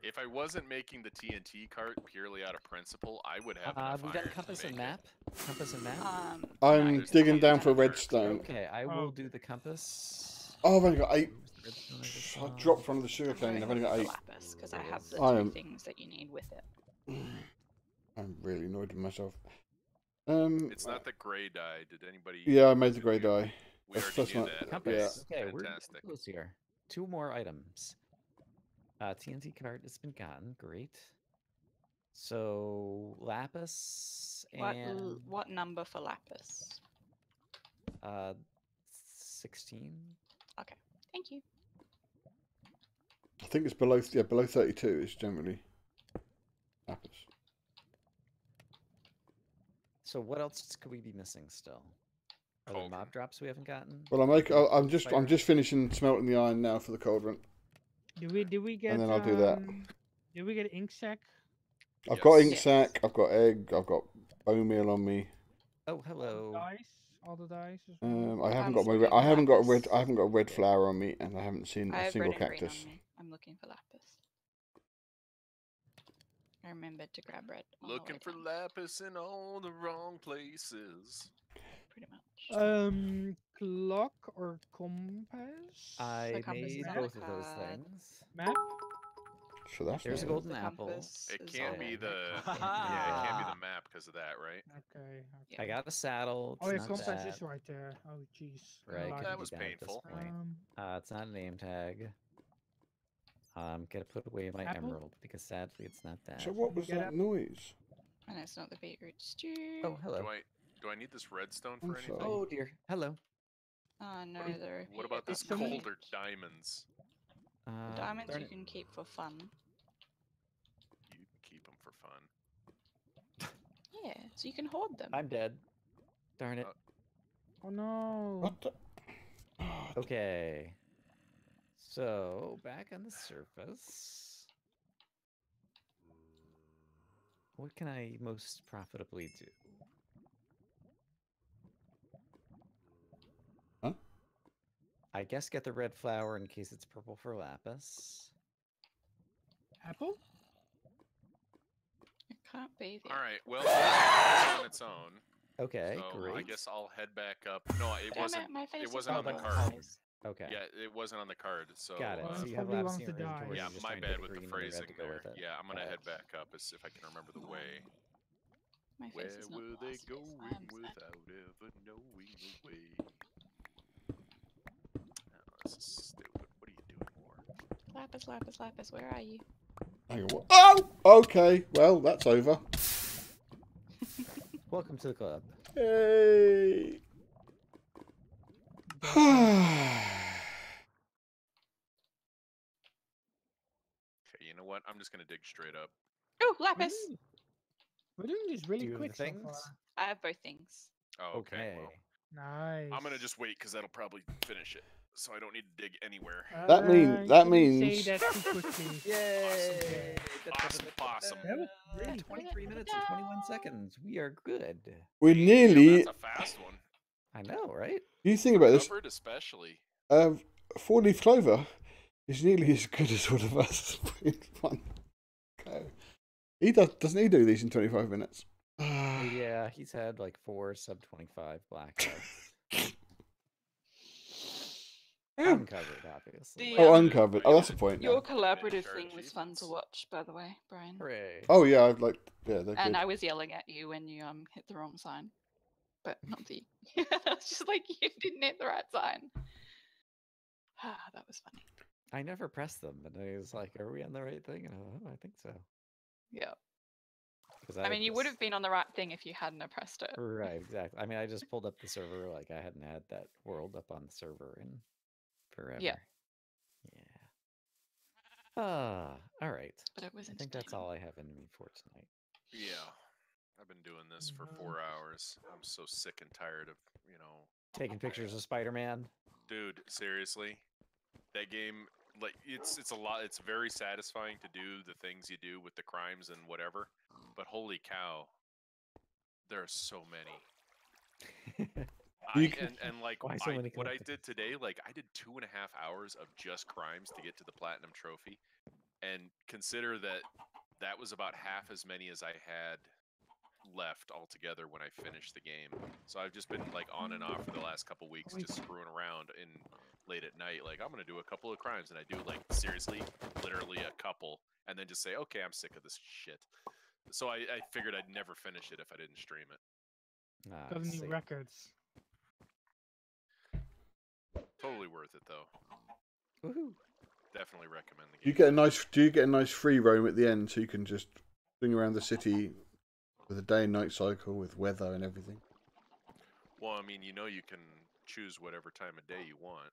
If I wasn't making the TNT cart purely out of principle, I would have enough We got iron to compass and make it. map. Compass and map. I'm there's digging the down for card. redstone. Okay, I Oh. will do the compass. Oh, I've only got 8. Where's the redstone I just I saw? dropped one of the sugarcane. I've only got 8. Lapis because I have the I 2 am- things that you need with it. I'm really annoyed with myself. It's not the gray dye. Did anybody? Yeah, I made the grey dye. We That's- already that's knew not- that. Compass. Yeah. Okay, we're Fantastic. close here. 2 more items. TNT card has been gotten. Great. So lapis and What number for lapis? 16. Okay, thank you. I think it's below 32 is generally lapis. So what else could we be missing still? Are there Cauldron. mob drops we haven't gotten? Well, I'm just finishing smelting the iron now for the cauldron. Did we get? And then I'll do that. Did we get ink sack? I've got ink Yes. sack. I've got egg. I've got bone meal on me. Oh, All the hello. dice. All the dice. As well? I haven't I'm got my. looking for I haven't got lapis. red. I haven't got red flour on me, and I haven't seen I a have single red and green cactus. on me. I'm looking for lapis. I remembered to grab red. on the Looking way for down, lapis in all the wrong places. pretty much. Clock or compass? I compass is made on the both of those card. things. Map. So that's There's a not it. golden The apple. compass It is can't on be the the card. yeah, it can't be the map because of that, right? Okay. Yeah. I got a saddle. Oh It's yeah, not compass bad. is right there. Oh jeez. Right, Like, could That be was bad at this painful. point. It's not a name tag. Gotta put away my Apple? emerald because sadly it's not that. So what was Get that up. noise? And it's not the beetroot stew. Oh, hello. Do I need this redstone I'm for anything? sorry. Oh dear. Hello. No, What, the what about this It's something- gold or diamonds? diamonds darn you it. can keep for fun. You can keep them for fun. Yeah, so you can hoard them. I'm dead. Darn it. Oh no. What the? Oh, Okay. So back on the surface. What can I most profitably do? Huh? I guess get the red flower in case it's purple for lapis. Apple? It can't be the All right. Well, it's on its own. Okay, So great. I guess I'll head back up. No, it Damn wasn't. my face It is wasn't on the all over card. place. Okay. Yeah, it wasn't on the card. So Got it. Well, So he you have probably lapis wants in to your die. inventory. yeah, you're just my trying to bad put with the green in red phrasing to go there. with it. Yeah, I'm gonna head back up as if I can remember the way. My Where face is not were the they last face. going I am sad. without ever knowing the way? Oh, this is stupid. What are you doing, War? Lapis, lapis, lapis, where are you? Hang on, what? Oh! Okay, well, that's over. Welcome to the club. Hey! Okay, you know what? I'm just gonna dig straight up. Oh, lapis! We're doing this really Do you have quick the so things? far. I have both things. Oh, okay. Well, Nice. I'm gonna just wait because that'll probably finish it. So I don't need to dig anywhere. That you means say that too quickly. Yay! Awesome. Awesome. That was really 23 minutes and 21 seconds. We are good. we're Damn, nearly. that's a fast one. I know, right? You think about this. Covered especially. 4-leaf clover is nearly as good as one of us in one go. He doesn't he do these in 25 minutes? Yeah, he's had like 4 sub-25 blackouts. Uncovered, obviously. The, Oh, um, uncovered. Oh, that's the point. Your Now. collaborative Share thing was fun to achievements. watch, by the way, Brian. Hooray. Oh yeah, I'd like. Yeah, they're And good. I was yelling at you when you hit the wrong sign. But not the I was just like, you didn't hit the right sign. Ah, that was funny. I never pressed them, and I was like, are we on the right thing? And I think so. Yeah. Because I mean, you would have been on the right thing if you hadn't have pressed it. Right, exactly. I mean, I just pulled up the server, like I hadn't had that world up on the server in forever. Yeah. Yeah. All right. But it was I think that's all I have in me for tonight. Yeah. I've been doing this for 4 hours. I'm so sick and tired of, Taking pictures of Spider-Man. Dude, seriously. That game, like, it's a lot. It's very satisfying to do the things you do with the crimes and whatever. But holy cow, there are so many. Why so many What I collected? did today, like I did 2.5 hours of just crimes to get to the platinum trophy, and consider that was about half as many as I had left altogether when I finished the game. So I've just been like on and off for the last couple weeks, just screwing around in late at night. Like I'm gonna do a couple of crimes, and I do like seriously, literally a couple, and then just say, okay, I'm sick of this shit. So I figured I'd never finish it if I didn't stream it. I Got see. new records. Totally worth it though. Woohoo. Definitely recommend the game. Do you get a nice free roam at the end so you can just swing around the city with a day and night cycle with weather and everything? Well, I mean, you can choose whatever time of day you want.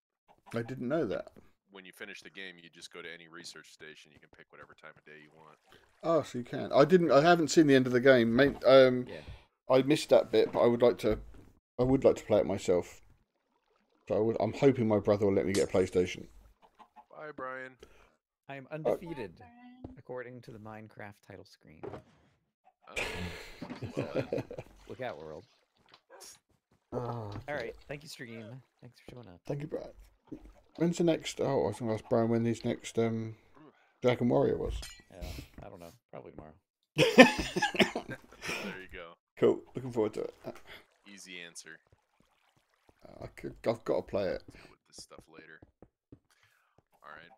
I didn't know that. When you finish the game, you just go to any research station. You can pick whatever time of day you want. Oh, so you can. I haven't seen the end of the game. Yeah. I missed that bit, but I would like to play it myself. So I'm hoping my brother will let me get a PlayStation. Bye, Brian. I am undefeated, according to the Minecraft title screen. Oh. Look out, world. Oh, All right. Thank you, stream. Thanks for showing up. thank you, Brad. When's the next? Oh, I was going to ask Brian when his next Dragon Warrior was. Yeah, I don't know. Probably tomorrow. There you go. Cool. Looking forward to it. Easy answer. I've got to play it. Deal with this stuff later. All right,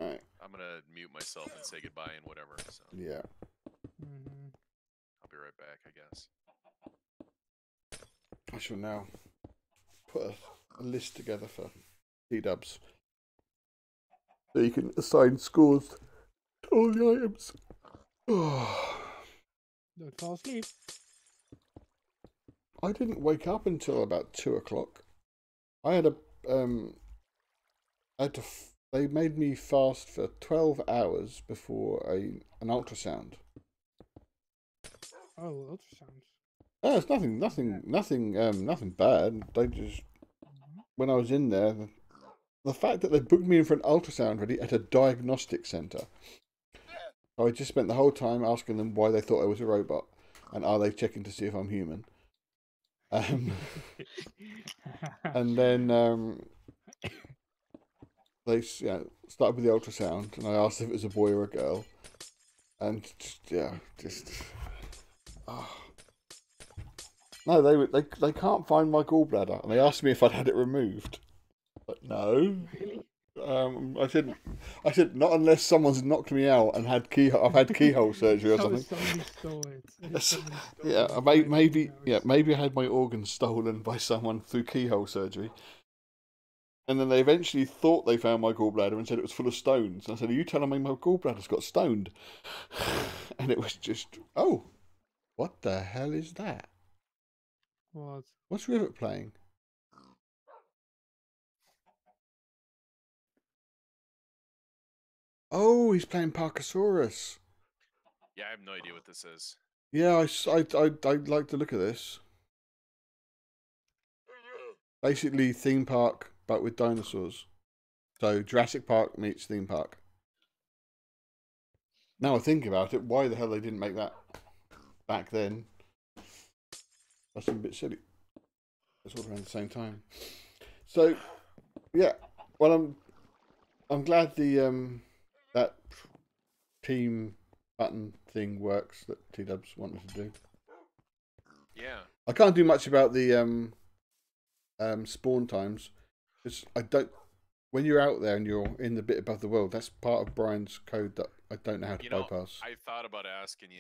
All right. I'm gonna mute myself and say goodbye and whatever. So Yeah. I'll be right back, I guess. I shall now put a list together for D-dubs. So you can assign scores to all the items. Don't fall asleep. I didn't wake up until about 2 o'clock. I had they made me fast for 12 hours before an ultrasound. Oh, ultrasounds. Oh, it's nothing bad. They just, when I was in there, the fact that they booked me in for an ultrasound ready at a diagnostic centre. I just spent the whole time asking them why they thought I was a robot, and are they checking to see if I'm human. And then they started with the ultrasound, and I asked if it was a boy or a girl, and No, they can't find my gallbladder, and they asked me if I'd had it removed. But no. Really? I said not unless someone's knocked me out and I've had keyhole surgery or something. Somebody stole it. Maybe I had my organs stolen by someone through keyhole surgery. And then they eventually thought they found my gallbladder and said it was full of stones. And I said, "Are you telling me my gallbladder's got stoned?" And it was just, oh, what the hell is that? What? What's Rivet playing? Oh, he's playing Parkasaurus. Yeah, I have no idea what this is. Yeah, I'd like to look at this. Basically, theme park, but with dinosaurs. So, Jurassic Park meets theme park. Now I think about it, why the hell they didn't make that back then? That's a bit silly. It's all around the same time. So, yeah. Well, I'm glad the that team button thing works that T-Dubs wanted to do. Yeah. I can't do much about the spawn times because I don't. When you're out there and you're in the bit above the world, that's part of Brian's code that I don't know how to bypass. I thought about asking you,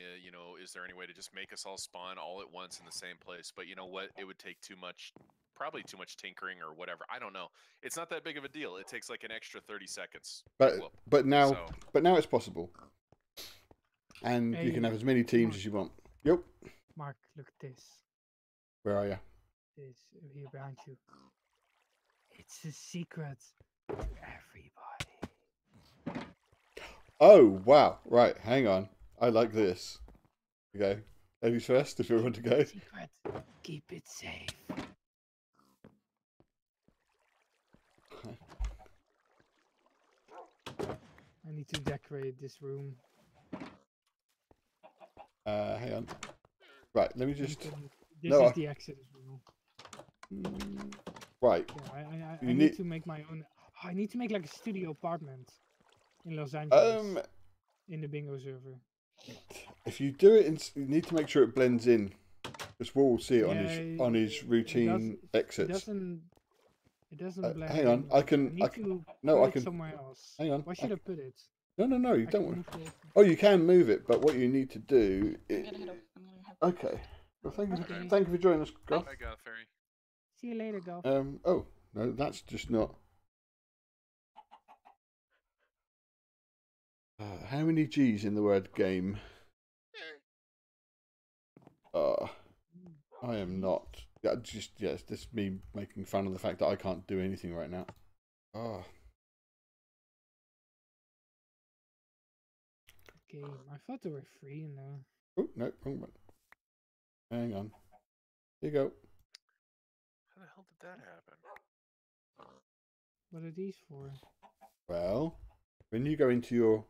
is there any way to just make us all spawn all at once in the same place? But you know what? It would take probably too much tinkering or whatever. I don't know. It's not that big of a deal. It takes like an extra 30 seconds. But now it's possible. And you can have as many teams as you want. Yep. Mark, look at this. Where are you? This here behind you. It's a secret to everybody. Oh, wow. Right, hang on. I like this. Okay. Ladies first, if you want to go. Secret. Keep it safe. I need to decorate this room. Hang on. Right, let me just... This is the exit as well. Right. Yeah, I need to make my own... Oh, I need to make like a studio apartment in Los Angeles. In the bingo server. If you do it, you need to make sure it blends in. Because we'll see it on his routine exits. It doesn't blend. Hang on, I can put it somewhere else. Hang on. Where should I put it? No, you don't want. Oh, you can move it, but what you need to do is. Okay. Well, thank you for joining us, Golf. Bye, Golf Fairy. See you later, Golf. Oh no, that's just not. How many G's in the word game? I am not. Yes, this is me making fun of the fact that I can't do anything right now. Game. I thought they were free in there. Oh no, wrong one. Hang on. Here you go. How the hell did that happen? What are these for? Well, when you go into your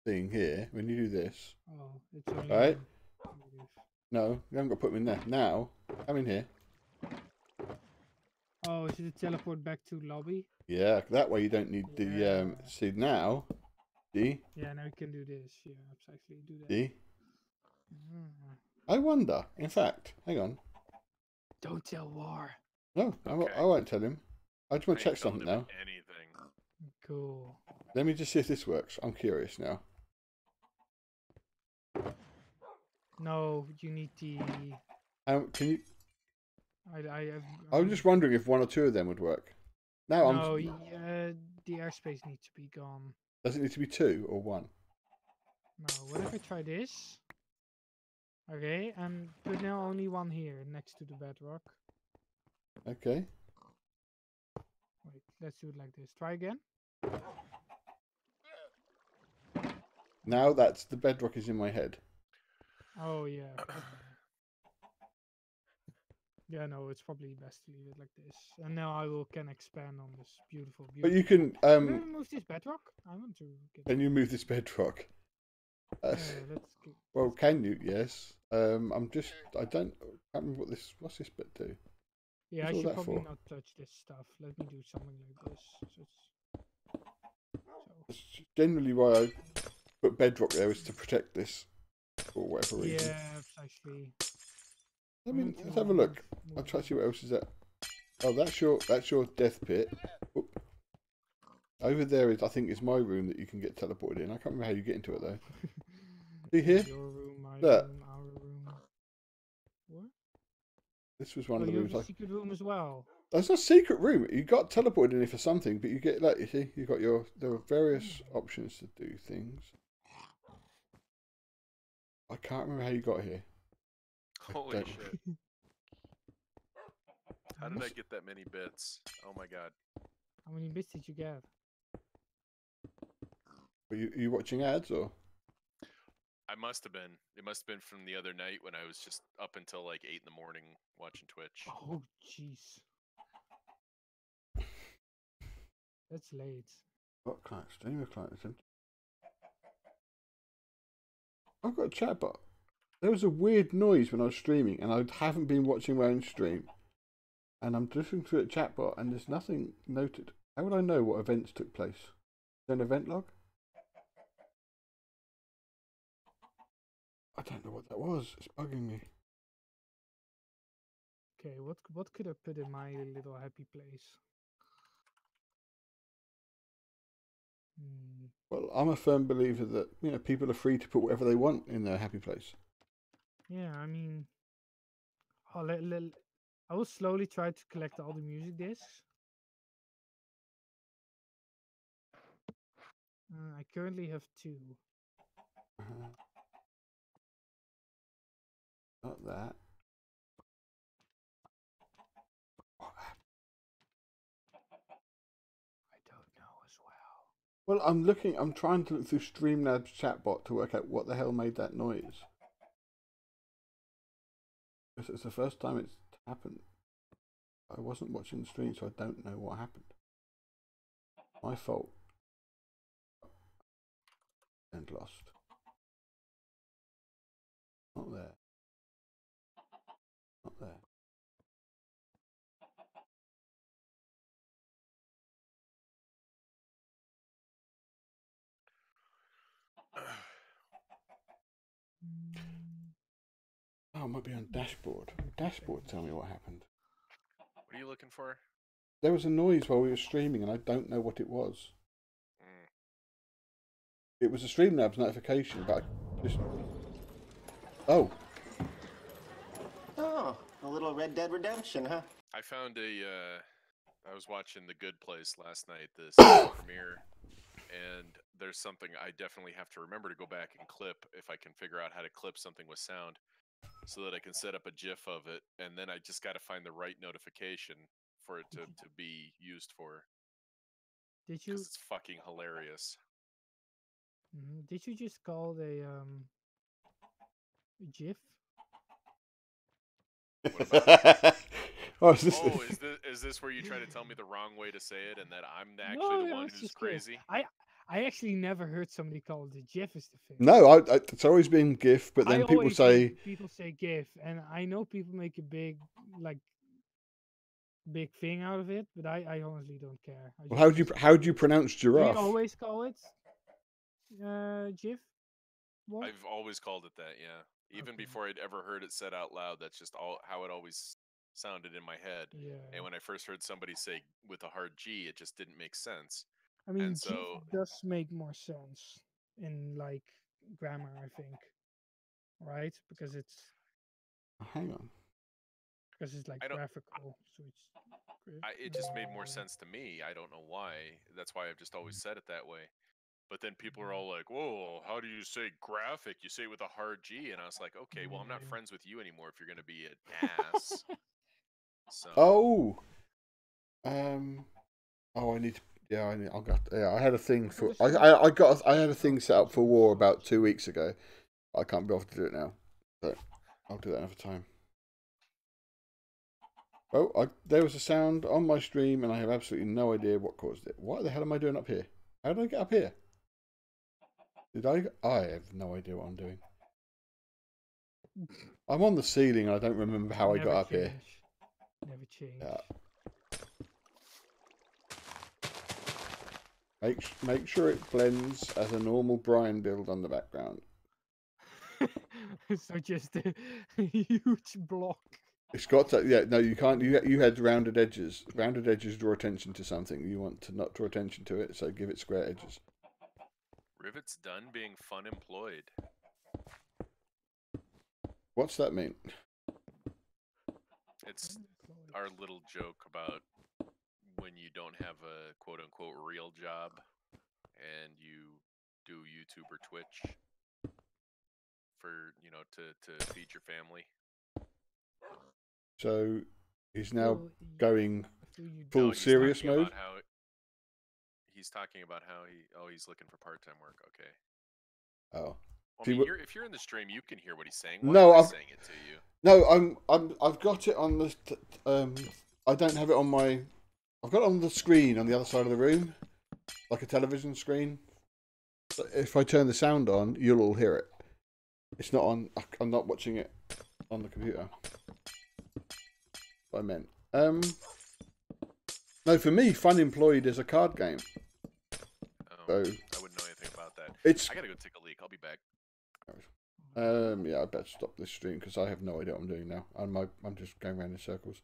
thing here, when you do this. Oh, it's only right. No, you haven't got to put them in there. Now, come in here. Oh, should it teleport back to lobby? Yeah, that way you don't need the see now. See? Yeah, now you can do this. Yeah, precisely do that. See? I wonder. In fact, hang on. Don't tell War. No, okay. I won't tell him. I just want to check something now. Anything. Cool. Let me just see if this works. I'm curious now. No, you need the. Can you? I'm just wondering if one or two of them would work. Now no, the airspace needs to be gone. Does it need to be 2 or 1? No. What if I try this? Okay, and put now only one here next to the bedrock. Okay. Wait, let's do it like this. Try again. Now that's the bedrock is in my head. Oh yeah. Yeah, no, it's probably best to leave it like this. And now I can expand on this beautiful. But you can move this bedrock. I want to. Can you move this bedrock? Well, can you? Yes. I can't remember what's this bit do? Yeah, I should probably not touch this stuff. Let me do something like this. That's generally why I put bedrock there, is to protect this for whatever reason. Yeah, precisely. Let's have a look. I'll try to see what else is there. Oh, that's your death pit. Oop. Over there is, I think, is my room that you can get teleported in. I can't remember how you get into it though. See here? Your room, my Look. room, our room. What? This was one of the you rooms. have a secret room as well. That's not a secret room. You got teleported in it for something, but you get like you see, you got your. There are various options to do things. I can't remember how you got here. Holy shit! How did I get that many bits? Oh my god! How many bits did you get? Were you watching ads or? I must have been. It must have been from the other night when I was just up until like 8 in the morning watching Twitch. Oh, jeez. That's late. What client? Streamer client. I've got a chat bot. There was a weird noise when I was streaming, and I haven't been watching my own stream. And I'm listening to a chat bot, and there's nothing noted. How would I know what events took place? Is there an event log? I don't know what that was. It's bugging me. Okay, what could I put in my little happy place? Well, I'm a firm believer that people are free to put whatever they want in their happy place. Yeah, I mean, I will slowly try to collect all the music discs. I currently have 2. Not that. I don't know as well. Well, I'm trying to look through Streamlabs chatbot to work out what the hell made that noise. It's the first time it's happened. I wasn't watching the stream, so I don't know what happened. My fault. And lost. Not there. Not there. Oh, it might be on dashboard. Dashboard, tell me what happened. What are you looking for? There was a noise while we were streaming, and I don't know what it was. It was a Streamlabs notification, but I just... Oh. Oh, a little Red Dead Redemption, huh? I found I was watching The Good Place last night, the season premiere, and there's something I definitely have to remember to go back and clip if I can figure out how to clip something with sound so that I can set up a GIF of it, and then I just got to find the right notification for it to be used for. Did you? It's fucking hilarious. Did you just call a GIF? Oh, is this where you try to tell me the wrong way to say it, and that I'm actually the one who's crazy? I actually never heard somebody call it a GIF as the thing. No, it's always been GIF, but then people say GIF, and I know people make a big thing out of it, but I honestly don't care. Well, how do you pronounce giraffe? Do you always call it GIF? What? I've always called it that, yeah. Even before I'd ever heard it said out loud, that's just how it always sounded in my head. Yeah. And when I first heard somebody say with a hard G, it just didn't make sense. I mean, GIF does make more sense in grammar, I think. Right? Because it's... Hang on. Because it's graphical, so it just made more sense to me. I don't know why. That's why I've just always said it that way. But then people are all like, whoa, how do you say graphic? You say it with a hard G. And I was like, okay, well, I'm not friends with you anymore if you're going to be an ass. So. Oh. I need to... Yeah, I had a thing for... I had a thing set up for war about 2 weeks ago. I can't be able to do it now. So I'll do that another time. Oh, there was a sound on my stream and I have absolutely no idea what caused it. What the hell am I doing up here? How did I get up here? I have no idea what I'm doing. I'm on the ceiling and I don't remember how I got up here. Never change. Yeah. Make sure it blends as a normal Brian build on the background. So just a huge block. It's got to, yeah, no, you can't, you had rounded edges. Rounded edges draw attention to something. You want to not draw attention to it, so give it square edges. Rivet's done being fun employed. What's that mean? It's our little joke about when you don't have a quote-unquote real job and you do YouTube or Twitch for, you know, to feed your family. So he's now Well, going you full No, he's serious talking mode. about how he's talking about how he's looking for part-time work. Okay. Oh, I See, mean, what- if you're in the stream, you can hear what he's saying. Why No, am I I've- saying it to you? no, I've got it on the, I don't have it on my, I've got it on the screen on the other side of the room, like a television screen. But if I turn the sound on, you'll all hear it. It's not on. I'm not watching it on the computer. What I meant. No, for me, Fun Employed is a card game. Oh, So I wouldn't know anything about that. it's. I gotta go take a leak. I'll be back. Yeah, I better stop this stream because I have no idea what I'm doing now. I'm just going around in circles.